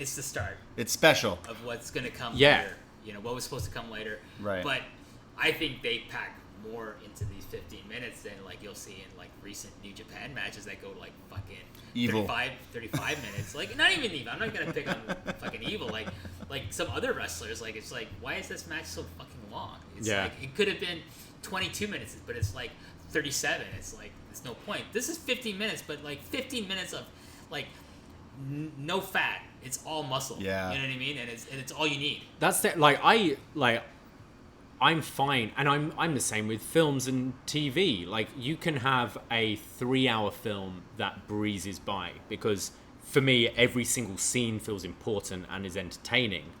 start. It's special Of what's gonna come Yeah. later. You know, what was supposed to come later. Right. But I think they pack more into these 15 minutes than like you'll see in like recent New Japan matches that go like fucking Evil. 35 minutes. Like, not even Evil. I'm not gonna pick on fucking Evil. Like some other wrestlers, like, it's like, why is this match so fucking long? It's like, it could have been 22 minutes, but it's like 37. It's like, there's no point. This is 15 minutes, but like 15 minutes of like no fat. It's all muscle. Yeah. You know what I mean? And it's all you need. That's the, I'm fine, and I'm the same with films and TV. Like, you can have a 3-hour film that breezes by, because for me every single scene feels important and is entertaining.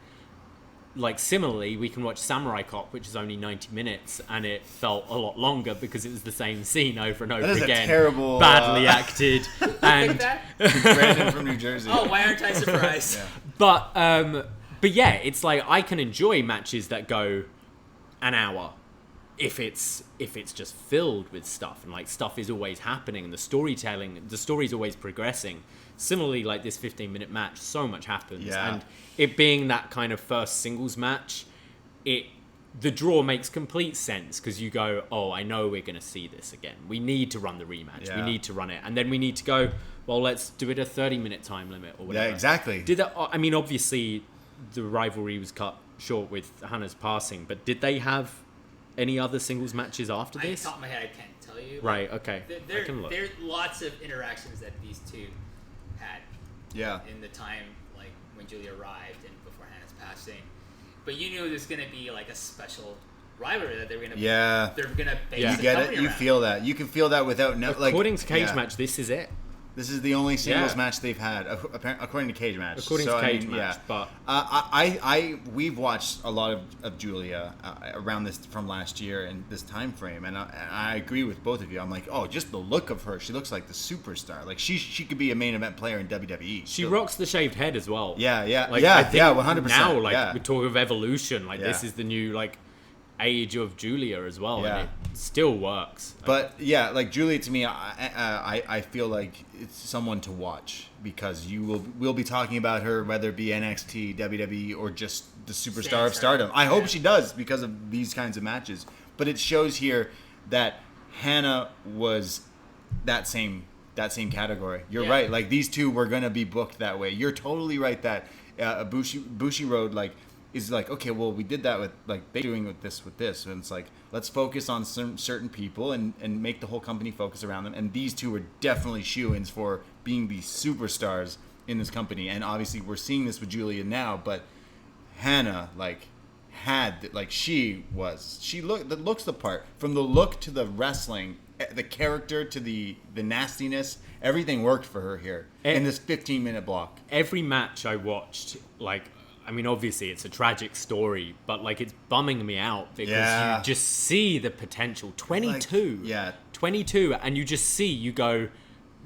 Like, similarly, we can watch Samurai Cop, which is only 90 minutes, and it felt a lot longer because it was the same scene over and over that is again. A terrible, badly acted, and Brandon from New Jersey. Oh, why aren't I surprised? But yeah, it's like, I can enjoy matches that go an hour if it's just filled with stuff, and like stuff is always happening, and the story's always progressing. Similarly, like this 15-minute match, so much happens, and it being that kind of first singles match, the draw makes complete sense, because you go, oh, I know we're going to see this again. We need to run the rematch. We need to run it, and then we need to go, well, let's do it a 30-minute time limit or whatever. Yeah, exactly. Did that? I mean, obviously, the rivalry was cut short with Hannah's passing, but did they have any other singles matches after this? Off the top of my head, I can't tell you. Right, okay. There I can look. are lots of interactions that these two had. Yeah. In the time, like, when Julia arrived and before Hannah's passing. But you knew there's going to be, like, a special rivalry that they were going to they're going to base You the get company it? You around. feel that. You can feel that without According to Cage Match, this is it. This is the only singles match they've had, according to Cage Match. But we've watched a lot of Julia around this from last year and this time frame, and I agree with both of you. I'm like, oh, just the look of her, she looks like the superstar. Like she could be a main event player in WWE. She rocks the shaved head as well. Yeah, like, yeah, I think 100%. Now, like, we talk of evolution. Like, this is the new like age of Julia as well, and it still works. But yeah, like Julia, to me, I feel like it's someone to watch, because we'll be talking about her, whether it be NXT, WWE, or just the superstar of Stardom. I hope she does, because of these kinds of matches. But it shows here that Hana was that same that same category. You're Yeah. right. Like these two were gonna be booked that way. You're totally right that Bushiroad like is like, okay, well we did that with like they doing with this, and it's like let's focus on certain people and make the whole company focus around them. And these two were definitely shoo-ins for being the superstars in this company. And obviously we're seeing this with Julia now, but Hana she looks the part, from the look to the wrestling, the character to the nastiness. Everything worked for her here in this 15-minute block. Every match I watched, like, I mean, obviously it's a tragic story, but like it's bumming me out because you just see the potential. 22, 22, and you go,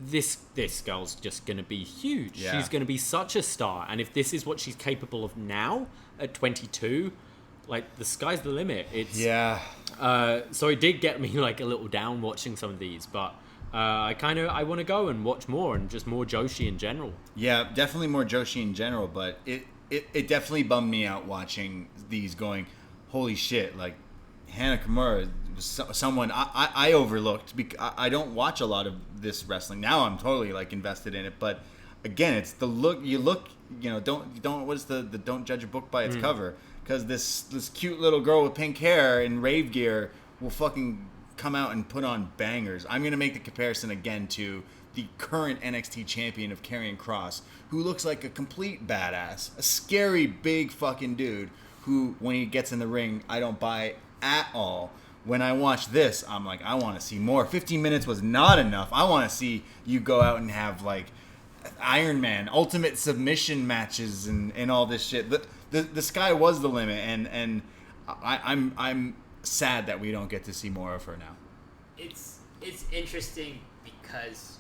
this girl's just gonna be huge. Yeah. She's gonna be such a star, and if this is what she's capable of now at 22, like the sky's the limit. So it did get me like a little down watching some of these, but I want to go and watch more, and just more Joshi in general. Yeah, definitely more Joshi in general, but it definitely bummed me out watching these going, holy shit, like Hana Kimura was someone I overlooked because I don't watch a lot of this wrestling. Now I'm totally like invested in it, but again, it's the look, don't what is the don't judge a book by its cover, because this cute little girl with pink hair and rave gear will fucking come out and put on bangers. I'm going to make the comparison again to the current NXT champion of Karrion Kross, who looks like a complete badass, a scary big fucking dude who, when he gets in the ring, I don't buy at all. When I watch this, I'm like, I want to see more. 15 minutes was not enough. I want to see you go out and have like Iron Man, ultimate submission matches and all this shit. The sky was the limit, and I'm sad that we don't get to see more of her now. It's interesting because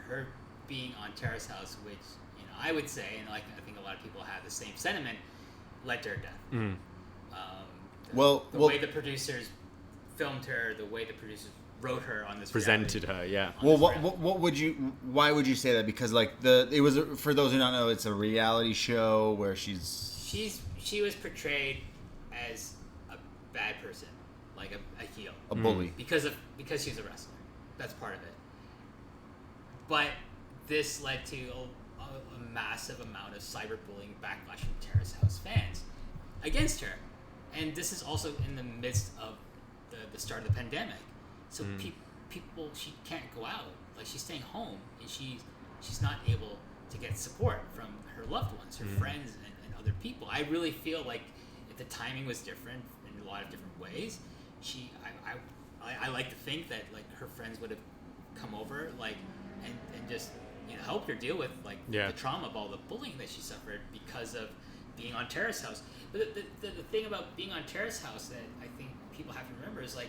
her being on Terrace House, which I would say, and like I think a lot of people have the same sentiment, led to her death. The way the producers filmed her, the way the producers wrote her on this, presented her, yeah. Well, why would you say that? Because like it was, for those who don't know, it's a reality show where she was portrayed as a bad person, like a heel, a bully, because she's a wrestler. That's part of it. But this led to a massive amount of cyberbullying backlash from Terrace House fans against her, and this is also in the midst of the start of the pandemic. So people, she can't go out. Like, she's staying home, and she's not able to get support from her loved ones, her friends, and other people. I really feel like if the timing was different in a lot of different ways, I like to think that like her friends would have come over, like, and just helped her deal with like the trauma of all the bullying that she suffered because of being on Terrace House. But the thing about being on Terrace House that I think people have to remember is like,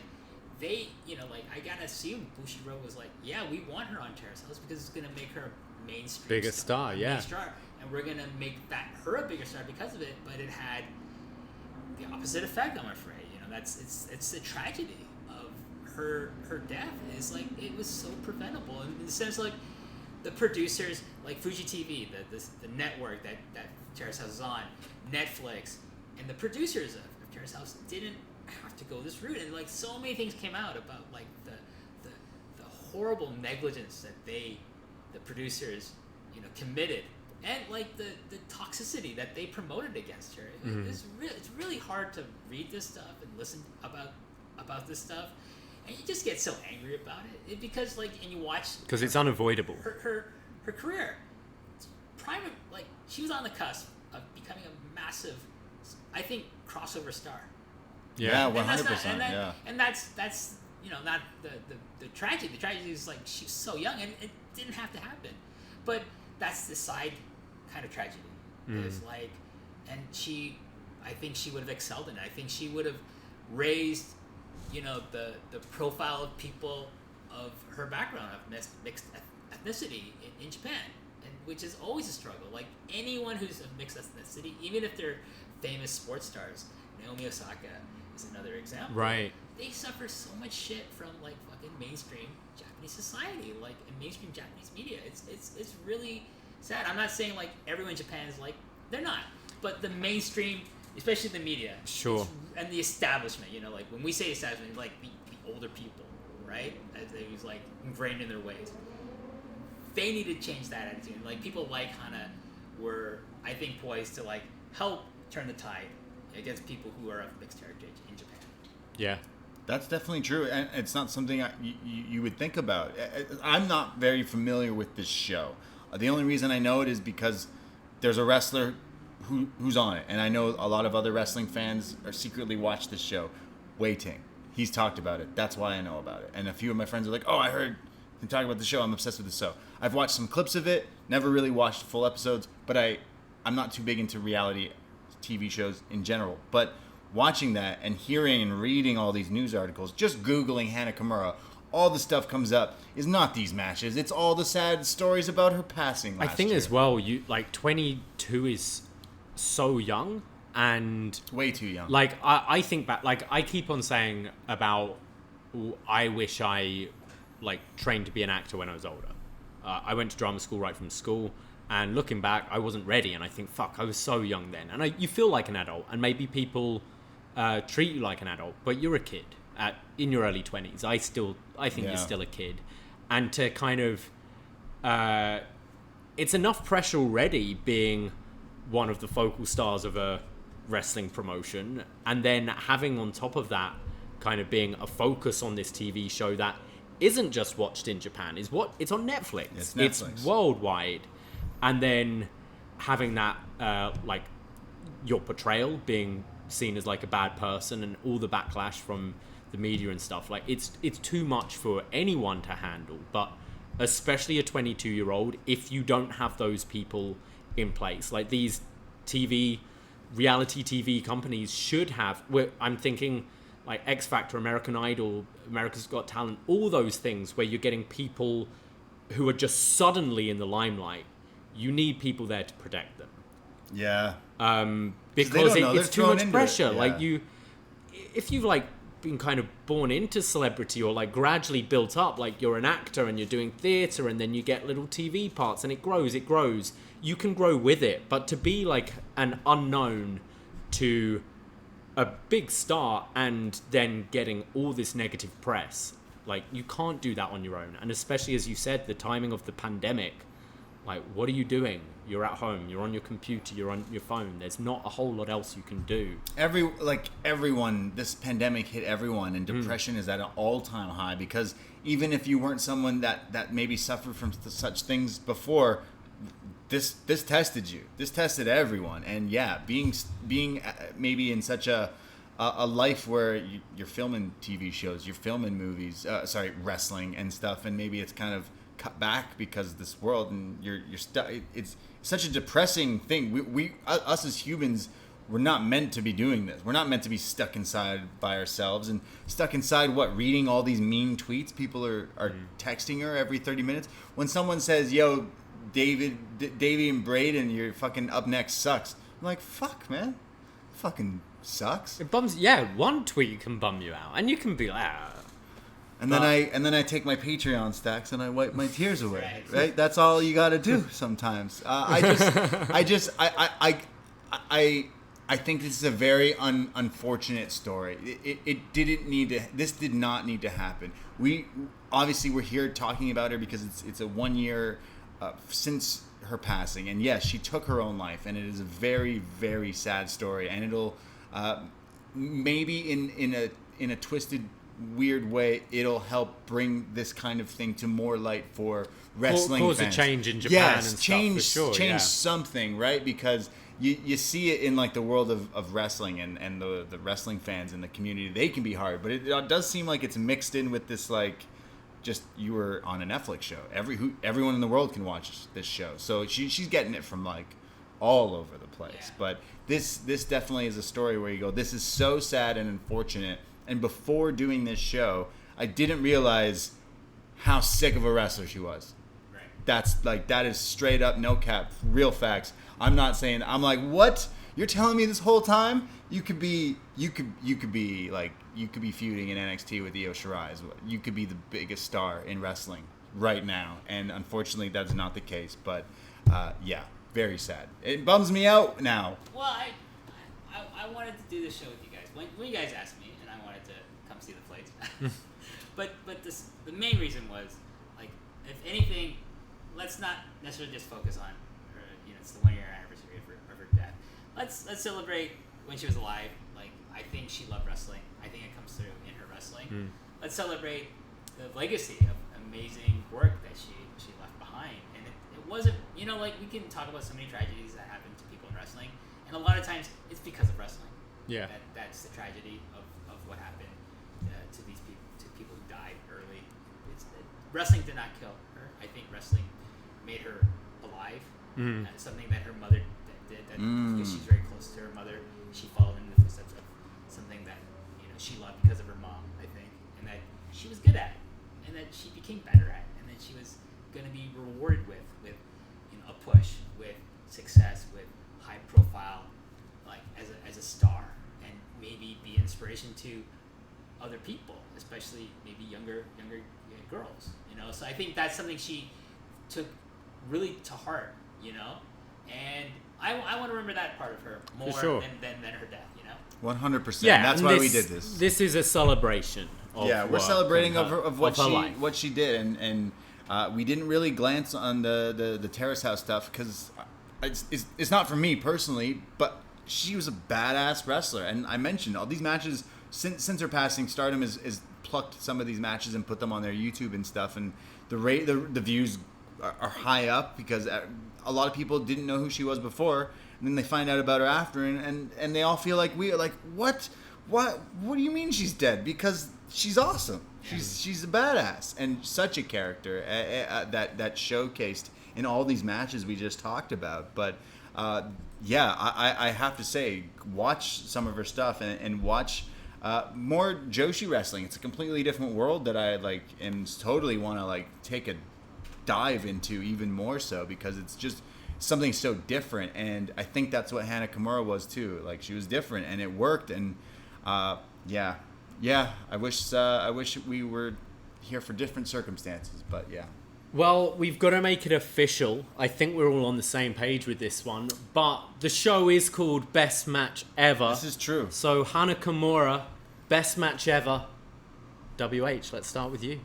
they, like, I gotta assume Bushiroad was like, yeah, we want her on Terrace House because it's gonna make her a mainstream bigger star, main star, and we're gonna make her a bigger star because of it. But it had the opposite effect, I'm afraid. It's the tragedy of her death. Is like, it was so preventable in the sense, like, the producers, like Fuji TV, the network that Terrace House is on, Netflix, and the producers of Terrace House didn't have to go this route, and like so many things came out about like the horrible negligence that the producers committed, and like the toxicity that they promoted against her. It's really hard to read this stuff and listen about this stuff, and you just get so angry about it because like, and you watch, because it's unavoidable. Her career, private, like, she was on the cusp of becoming a massive, I think, crossover star. Yeah, 100%. And that's not the tragedy. The tragedy is like, she's so young and it didn't have to happen. But that's the side kind of tragedy. It's like, and I think she would have excelled in it. I think she would have raised, the profile of people of her background, of mixed ethnicity in Japan, and which is always a struggle. Like, anyone who's of mixed ethnicity, even if they're famous sports stars, Naomi Osaka is another example. Right. They suffer so much shit from like fucking mainstream Japanese society, like, and mainstream Japanese media. It's really sad. I'm not saying like everyone in Japan is like, they're not, but the mainstream, especially the media, sure, and the establishment. Like, when we say establishment, like the older people, right? As they was like ingrained in their ways. they need to change that attitude. Like people like Hana were, I think, poised to like help turn the tide against people who are of mixed heritage in Japan. Yeah. That's definitely true, and it's not something you would think about. I'm not very familiar with this show. The only reason I know it is because there's a wrestler who's on it, and I know a lot of other wrestling fans are secretly watch this show. Wei Ting, he's talked about it. That's why I know about it. And a few of my friends are like, "Oh, I heard him talk about the show. I'm obsessed with the show." I've watched some clips of it, never really watched full episodes, but I'm not too big into reality TV shows in general, but watching that and hearing and reading all these news articles, just Googling Hana Kimura, all the stuff comes up is not these matches. It's all the sad stories about her passing last I think year. as well, 22 is so young and Way too young. Like, I think back, like, I keep on saying about, I wish I, like, trained to be an actor when I was older. I went to drama school right from school, and looking back, I wasn't ready, and I think, fuck, I was so young then. And you feel like an adult, and maybe people treat you like an adult, but you're a kid in your early 20s. I think you're still a kid. And to kind of, it's enough pressure already being one of the focal stars of a wrestling promotion, and then having on top of that kind of being a focus on this TV show that isn't just watched in Japan, it's on Netflix. It's worldwide. And then having that like your portrayal being seen as like a bad person and all the backlash from the media and stuff, like it's too much for anyone to handle, but especially a 22-year-old, if you don't have those people in place. Like these reality TV companies should have, I'm thinking like X Factor, American Idol, America's Got Talent, all those things where you're getting people who are just suddenly in the limelight. You need people there to protect them. Yeah. Because it's too much pressure. Yeah. Like if you've like been kind of born into celebrity or like gradually built up, like you're an actor and you're doing theater and then you get little TV parts and it grows. You can grow with it, but to be like an unknown to a big star and then getting all this negative press, like you can't do that on your own. And especially as you said, the timing of the pandemic, like what are you doing? You're at home, you're on your computer, you're on your phone. There's not a whole lot else you can do. Everyone, this pandemic hit everyone, and depression is at an all-time high, because even if you weren't someone that maybe suffered from such things before, this tested you. This tested everyone. And yeah, being maybe in such a life where you're filming TV shows, you're filming movies, wrestling and stuff, and maybe it's kind of cut back because of this world, and you're stuck. It's such a depressing thing. We us as humans, we're not meant to be doing this. We're not meant to be stuck inside by ourselves and stuck inside reading all these mean tweets people are texting her every 30 minutes. When someone says, "Yo, Davey and Braden, your fucking UpNXT sucks," I'm like, "Fuck, man, fucking sucks." It bums. Yeah, one tweet can bum you out, and you can be like, And then I take my Patreon stacks and I wipe my tears away. Right? That's all you got to do sometimes. I think this is a very unfortunate story. This did not need to happen. We're here talking about her because it's a 1 year since her passing, and yes, she took her own life, and it is a very, very sad story, and it'll maybe in a twisted, weird way, it'll help bring this kind of thing to more light for wrestling cause fans. A change in Japan and change stuff, for sure, change something, right? Because you see it in like the world of wrestling and the wrestling fans in the community. They can be hard, but it does seem like it's mixed in with this, like, just you were on a Netflix show. Everyone in the world can watch this show, so she's getting it from like all over the place. Yeah. But this definitely is a story where you go, this is so sad and unfortunate. And before doing this show, I didn't realize how sick of a wrestler she was. Right. That is straight up, no cap, real facts. I'm not saying, I'm like, what? You're telling me this whole time you could be feuding in NXT with Io Shirai. You could be the biggest star in wrestling right now. And unfortunately, that's not the case. But yeah, very sad. It bums me out now. Well, I wanted to do this show with you guys. When you guys asked me, and I wanted to come see the plates. but the main reason was, like, if anything, let's not necessarily just focus on her. You know, it's the 1 year anniversary of her death. Let's celebrate when she was alive. Like, I think she loved wrestling. I think it comes through in her wrestling. Let's celebrate the legacy of amazing work that she left behind. And it wasn't, you know, like, we can talk about so many tragedies that happen to people in wrestling, and a lot of times it's because of wrestling. Yeah. That's the tragedy of what happened to these people, to people who died early. Wrestling did not kill her. I think wrestling made her alive. Something that her mother did. Because she's very close to her mother, she followed in the footsteps of something that, you know, she loved because of her mom, I think, and that she was good at, and that she became better at, and that she was going to be rewarded with you know, a push, with success, with high profile, like as a star, and maybe be inspiration to other people, especially maybe younger girls, you know. So I think that's something she took really to heart, you know, and I want to remember that part of her more than her death, you know. 100%. Yeah, that's why we did this. This is a celebration. We're celebrating of what what she did, and we didn't really glance on the Terrace House stuff because it's not for me personally, but she was a badass wrestler, and I mentioned all these matches since her passing. Stardom is plucked some of these matches and put them on their YouTube and stuff, and the views are high up because a lot of people didn't know who she was before, and then they find out about her after, and they all feel like we are like, what do you mean she's dead? Because she's awesome. She's a badass and such a character that showcased in all these matches we just talked about. But I have to say, watch some of her stuff and watch more Joshi wrestling. It's a completely different world that I like and totally want to like take a dive into even more so, because it's just something so different, and I think that's what Hana Kimura was too. Like, she was different and it worked, and I wish we were here for different circumstances, but yeah. Well, we've got to make it official. I think we're all on the same page with this one, but the show is called Best Match Ever. This is true. So Hana Kimura, Best Match Ever. WH, let's start with you.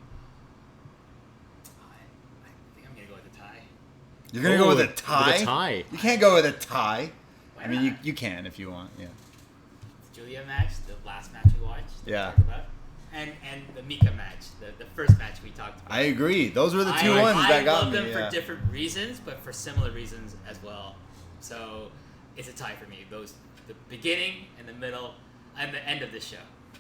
You're going to go with a tie? With a tie. You can't go with a tie. Why I mean, not? you can if you want, yeah. The Julia match, the last match we watched. Yeah. We talked about, and the Mika match, the first match we talked about. I agree. Those were the two ones that got me. I love them for different reasons, but for similar reasons as well. So it's a tie for me. Those, the beginning and the middle and the end of the show.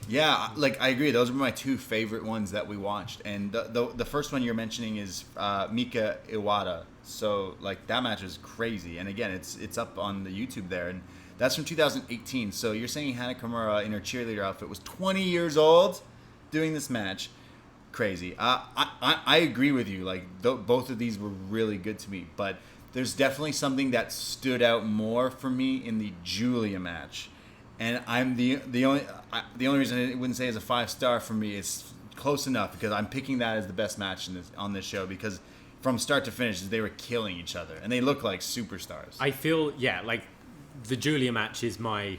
Yeah, like, I agree. Those were my two favorite ones that we watched. And the first one you're mentioning is Mika Iwata. So, like, that match is crazy. And again, it's up on the YouTube there. And that's from 2018. So you're saying Hana Kimura in her cheerleader outfit was 20 years old doing this match. Crazy. I agree with you. Like, both of these were really good to me. But there's definitely something that stood out more for me in the Julia match. And I'm the only reason I wouldn't say it's a 5-star for me is close enough, because I'm picking that as the best match on this show, because from start to finish they were killing each other and they look like superstars. I feel like the Julia match is my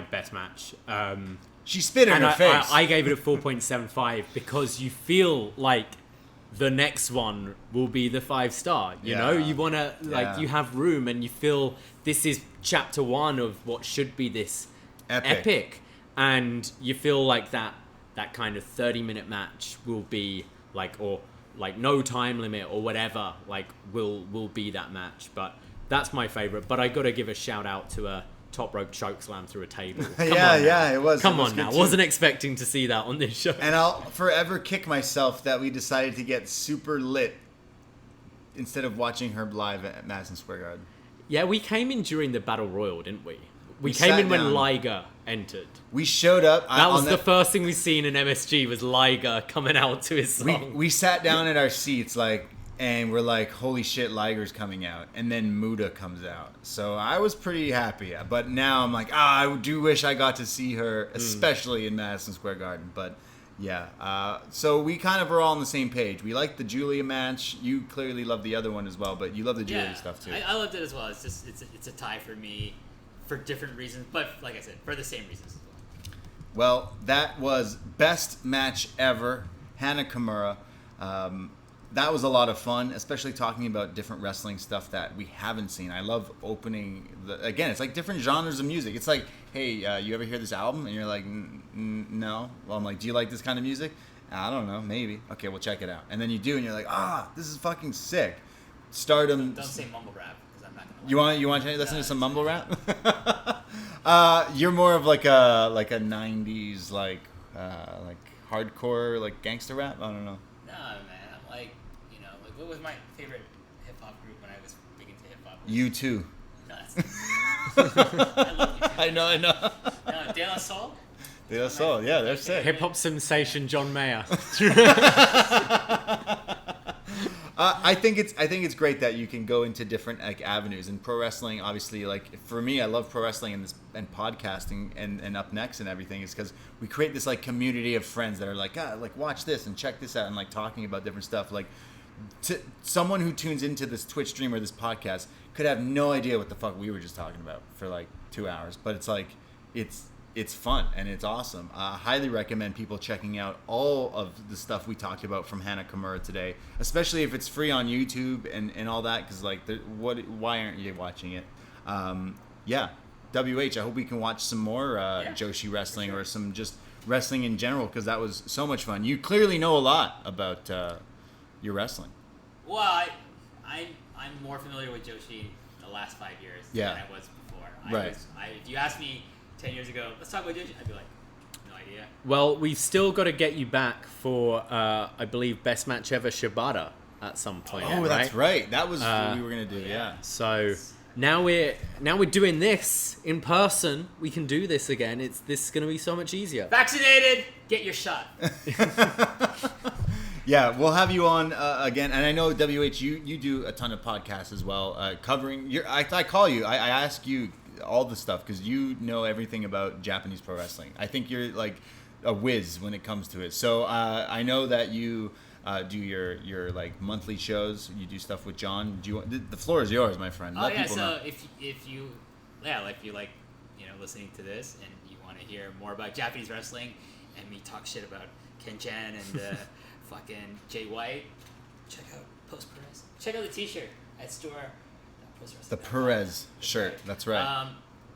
best match. She spit in her face. I gave it a 4.75 because you feel like the next one will be the 5-star. You know, you want to you have room, and you feel this is chapter 1 of what should be this epic, and you feel like that kind of 30-minute match will be like, or like no time limit or whatever, like will be that match. But that's my favorite. But I got to give a shout out to a top rope choke slam through a table. It was. Come on now. Wasn't expecting to see that on this show. And I'll forever kick myself that we decided to get super lit instead of watching her live at Madison Square Garden. Yeah, we came in during the Battle Royal, didn't we? We came in when Liger entered. We showed up. That was the first thing we seen in MSG was Liger coming out to his song. We sat down at our seats, and we're like, holy shit, Liger's coming out. And then Muda comes out. So I was pretty happy. But now I'm like, I do wish I got to see her, especially in Madison Square Garden. But yeah, so we kind of are all on the same page. We like the Julia match. You clearly love the other one as well, but you love the Julia stuff too. I loved it as well. It's just it's a tie for me for different reasons, but like I said, for the same reasons as well. Well, that was Best Match Ever, Hana Kimura. that was a lot of fun, especially talking about different wrestling stuff that we haven't seen. I love opening again, it's like different genres of music. It's like, hey, you ever hear this album? And you're like, no. Well, I'm like, do you like this kind of music? I don't know, maybe. Okay, we'll check it out. And then you do, and you're like, this is fucking sick. Stardom. Don't say mumble rap, because I'm not gonna. You want to listen to some mumble rap? You're more of like a '90s like hardcore like gangster rap. I don't know. No, man. I'm like, what was my favorite hip hop group when I was big into hip hop? U2. No, I love U2. I know. No, De La Soul. De La Soul, yeah, they're sick. Hip hop sensation John Mayer. I think it's great that you can go into different like avenues, and pro wrestling. Obviously, like for me, I love pro wrestling and podcasting and UpNXT and everything is because we create this like community of friends that are like watch this and check this out and like talking about different stuff. Like someone who tunes into this Twitch stream or this podcast could have no idea what the fuck we were just talking about for like 2 hours, but it's like it's fun and it's awesome. I highly recommend people checking out all of the stuff we talked about from Hana Kimura today, especially if it's free on YouTube and all that, because like why aren't you watching it? Yeah, WH, I hope we can watch some more Joshi wrestling or some just wrestling in general, because that was so much fun. You clearly know a lot about your wrestling. Well, I'm more familiar with Joshi the last 5 years than I was before. Right. If you asked me 10 years ago, let's talk about Joshi, I'd be like, no idea. Well, we've still got to get you back for, I believe, Best Match Ever Shibata at some point. Oh, that's right. That was what we were going to do, yeah. So now we're doing this in person. We can do this again. This is going to be so much easier. Vaccinated, get your shot. Yeah, we'll have you on again. And I know, WH, you do a ton of podcasts as well, covering I call you. I ask you all the stuff because you know everything about Japanese pro wrestling. I think you're like a whiz when it comes to it. So I know that you do your like monthly shows. You do stuff with John. The floor is yours, my friend. Let people know. if you like listening to this and you want to hear more about Japanese wrestling and me talk shit about Ken-chan and fucking Jay White, check out Post Perez. Check out the T-shirt at store. The Perez shirt, that's right.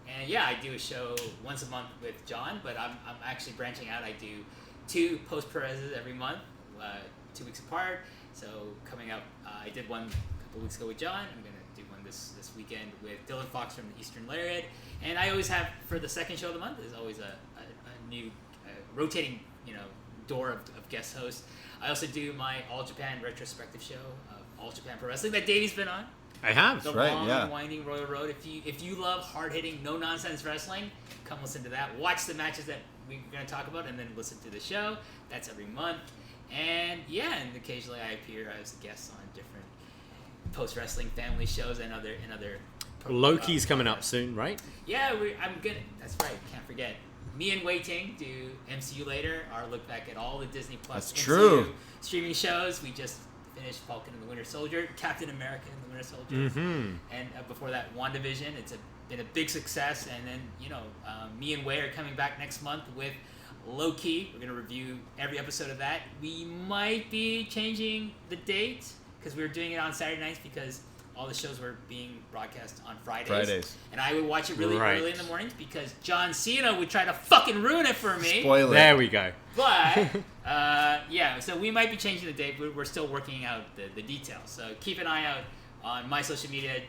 And yeah, I do a show once a month with John, but I'm actually branching out. I do 2 Post Perez's every month, 2 weeks apart. So coming up, I did one a couple weeks ago with John. I'm gonna do one this weekend with Dylan Fox from the Eastern Lariat. And I always have, for the second show of the month, there's always a new rotating door of guest hosts. I also do my All Japan retrospective show of All Japan Pro Wrestling that Davey's been on. I have. The long, winding Royal Road. If you love hard-hitting, no-nonsense wrestling, come listen to that. Watch the matches that we're going to talk about, and then listen to the show. That's every month. And and occasionally I appear as a guest on different post-wrestling family shows and other Loki's coming up soon, right? Yeah, I'm good. That's right. Can't forget. Me and Wei Ting do MCU Later, our look back at all the Disney Plus MCU streaming shows. We just finished Falcon and the Winter Soldier, Captain America and the Winter Soldier, and before that, WandaVision. It's been a big success, and then me and Wei are coming back next month with Loki. We're gonna review every episode of that. We might be changing the date because we were doing it on Saturday nights because all the shows were being broadcast on Fridays. And I would watch it really early in the mornings because John Cena would try to fucking ruin it for me. Spoiler. There we go. But, so we might be changing the date. We're still working out the details. So keep an eye out on my social media,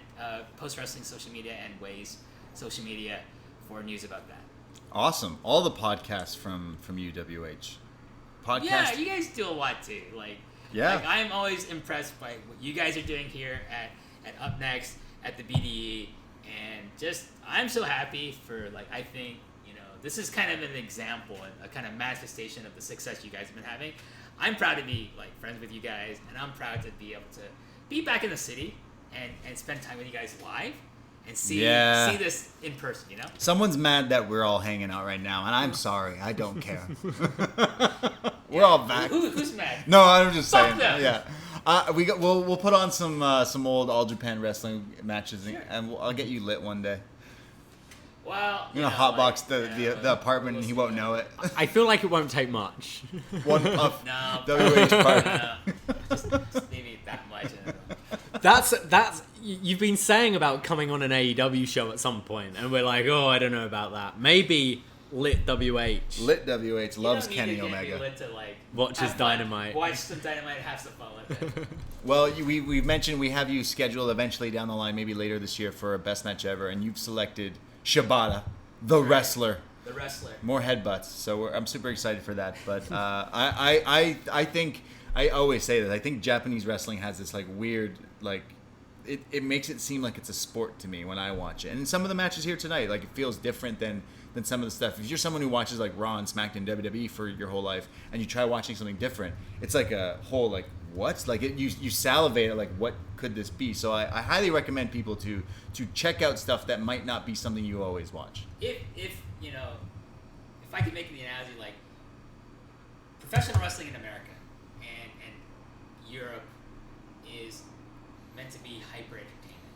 Post Wrestling social media, and Wei's social media for news about that. Awesome. All the podcasts from UWH. Podcast? Yeah, you guys do a lot too. I'm always impressed by what you guys are doing here at UpNXT, at the BDE, and just I'm so happy for I think this is kind of an example and a kind of manifestation of the success you guys have been having. I'm proud to be friends with you guys, and I'm proud to be able to be back in the city and spend time with you guys live and see this in person. Someone's mad that we're all hanging out right now, and I'm sorry. I don't care. We're all back. Who's mad? No, I'm just saying. Fuck them. Yeah. We'll put on some old All Japan wrestling matches, and I'll get you lit one day. Well, hotbox the apartment, and he won't know it. I feel like it won't take much. One of no, WH party. No. Just maybe That's you've been saying about coming on an AEW show at some point, and we're like, oh, I don't know about that. Maybe Lit WH. Lit WH loves You don't need Kenny to get Omega. me lit to, like, Watch his have fun. Dynamite. Watch some Dynamite, have some fun with it. Well, we've mentioned we have you scheduled eventually down the line, maybe later this year, for a best match ever, and you've selected Shibata, the wrestler. The wrestler. More headbutts, so I'm super excited for that. But I think I always say that I think Japanese wrestling has this like weird like it makes it seem like it's a sport to me when I watch it. And some of the matches here tonight, like it feels different than some of the stuff. If you're someone who watches like Raw and SmackDown, WWE for your whole life, and you try watching something different, it's like a whole like what? Like you salivate at like what could this be? So I highly recommend people to check out stuff that might not be something you always watch. If you know, if I could make the analogy, like professional wrestling in America and Europe is meant to be hyper entertainment.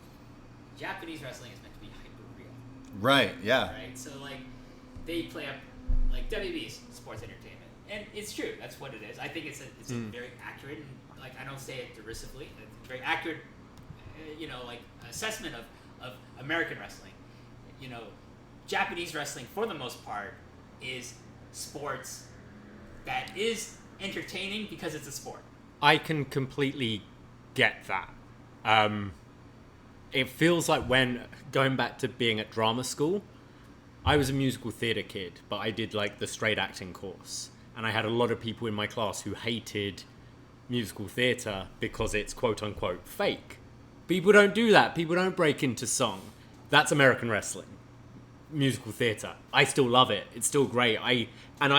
Japanese wrestling is meant to be hyper real. Right. Yeah. Right. So like they play up like WWE's sports entertainment, and it's true. That's what it is. I think it's a very accurate and like I don't say it derisively. It's a very accurate, like assessment of American wrestling. You know, Japanese wrestling for the most part is sports that is entertaining because it's a sport. I can completely get that. It feels like when going back to being at drama school, I was a musical theatre kid, but I did like the straight acting course, and I had a lot of people in my class who hated musical theatre because it's quote unquote fake. People don't do that. People don't break into song. That's American wrestling. Musical theatre. I still love it. It's still great. I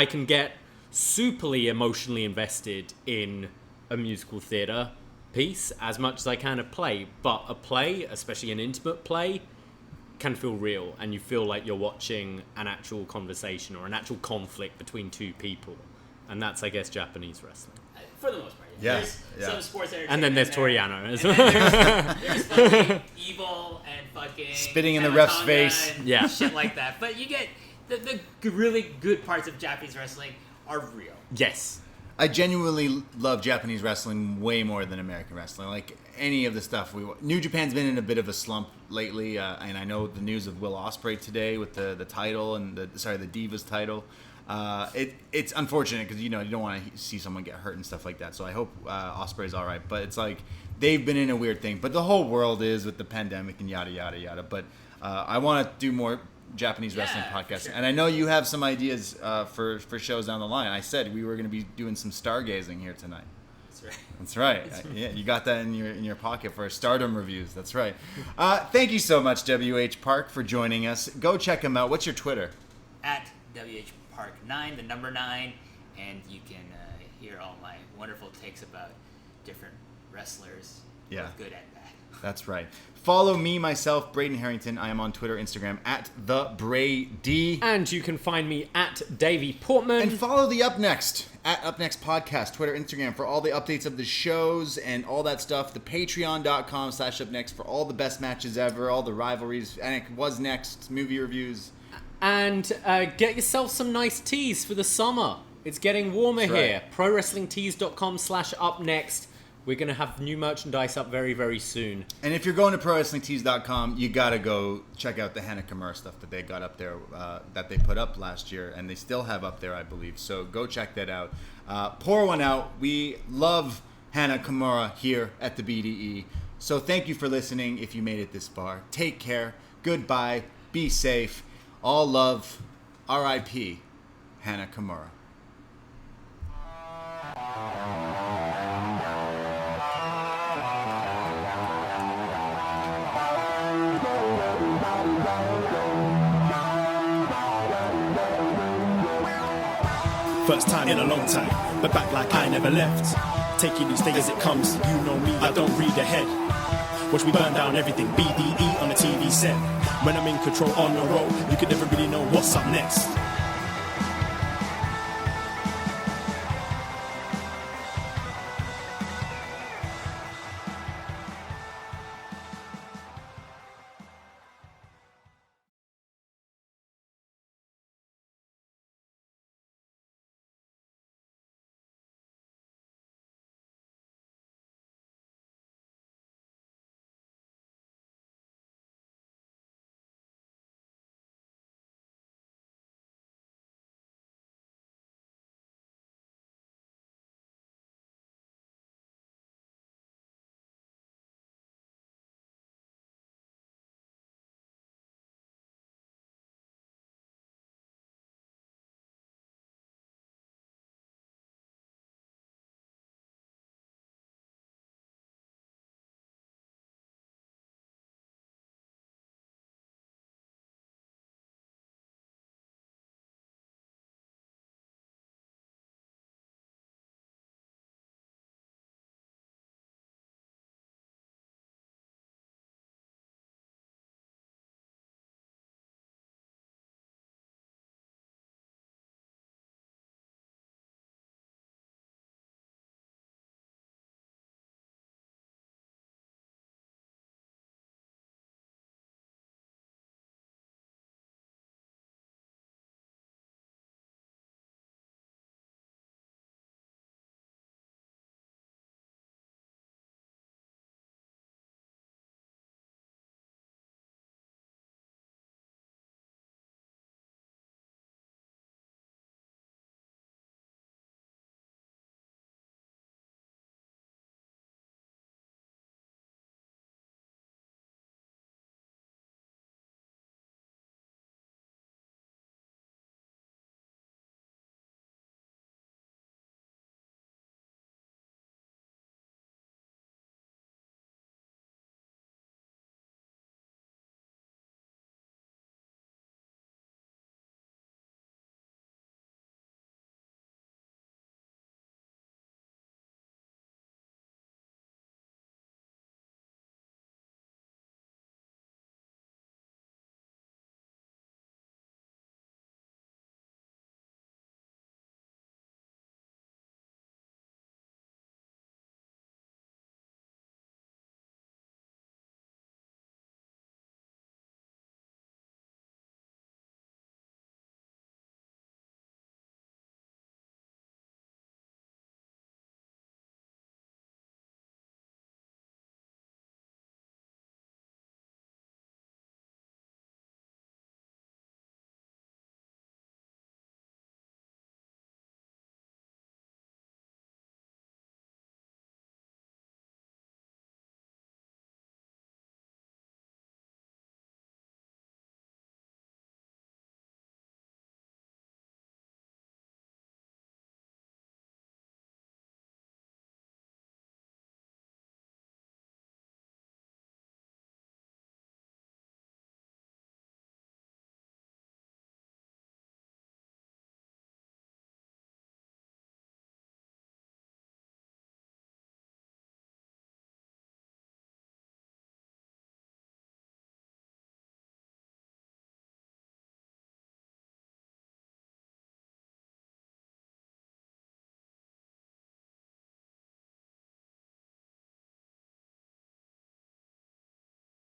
can get superly emotionally invested in a musical theatre piece as much as I can a play, but a play, especially an intimate play, can feel real, and you feel like you're watching an actual conversation or an actual conflict between two people, and that's, I guess, Japanese wrestling. For the most part, yeah. There's some sports entertainment, and then there's Toriano as well. There's fucking evil and fucking spitting in the ref's Tonga face, and shit like that. But you get the really good parts of Japanese wrestling are real. Yes. I genuinely love Japanese wrestling way more than American wrestling. Like any of the stuff New Japan's been in a bit of a slump lately, and I know the news of Will Ospreay today with the title and the Divas title. It's unfortunate because you don't want to see someone get hurt and stuff like that. So I hope Ospreay's all right. But it's like they've been in a weird thing. But the whole world is with the pandemic and yada yada yada. But I want to do more Japanese wrestling podcasts, sure. And I know you have some ideas for shows down the line. I said we were going to be doing some stargazing here tonight. That's right. Yeah, you got that in your pocket for Stardom reviews. That's right. Thank you so much, WH Park, for joining us. Go check him out. What's your Twitter? At WH Park 9, the number 9, and you can hear all my wonderful takes about different wrestlers. Yeah, good at that. That's right. Follow me, myself, Braden Harrington. I am on Twitter, Instagram, at @TheBrady. And you can find me at Davey Portman. And follow the UpNXT, at UpNXT Podcast, Twitter, Instagram, for all the updates of the shows and all that stuff. The Patreon.com/UpNXT for all the best matches ever, all the rivalries, and it was next, movie reviews. And get yourself some nice tees for the summer. It's getting warmer here. Right. ProWrestlingTees.com/UpNXT. We're going to have new merchandise up very, very soon. And if you're going to ProWrestlingTees.com, you got to go check out the Hana Kimura stuff that they got up there, that they put up last year, and they still have up there, I believe. So go check that out. Pour one out. We love Hana Kimura here at the BDE. So thank you for listening if you made it this far. Take care. Goodbye. Be safe. All love. R.I.P. Hana Kimura. First time in a long time, but back like I never left. Taking each day as it comes, you know me, I don't read ahead. Watch me burn down everything, BDE on the TV set. When I'm in control on the road, you can never really know what's up next.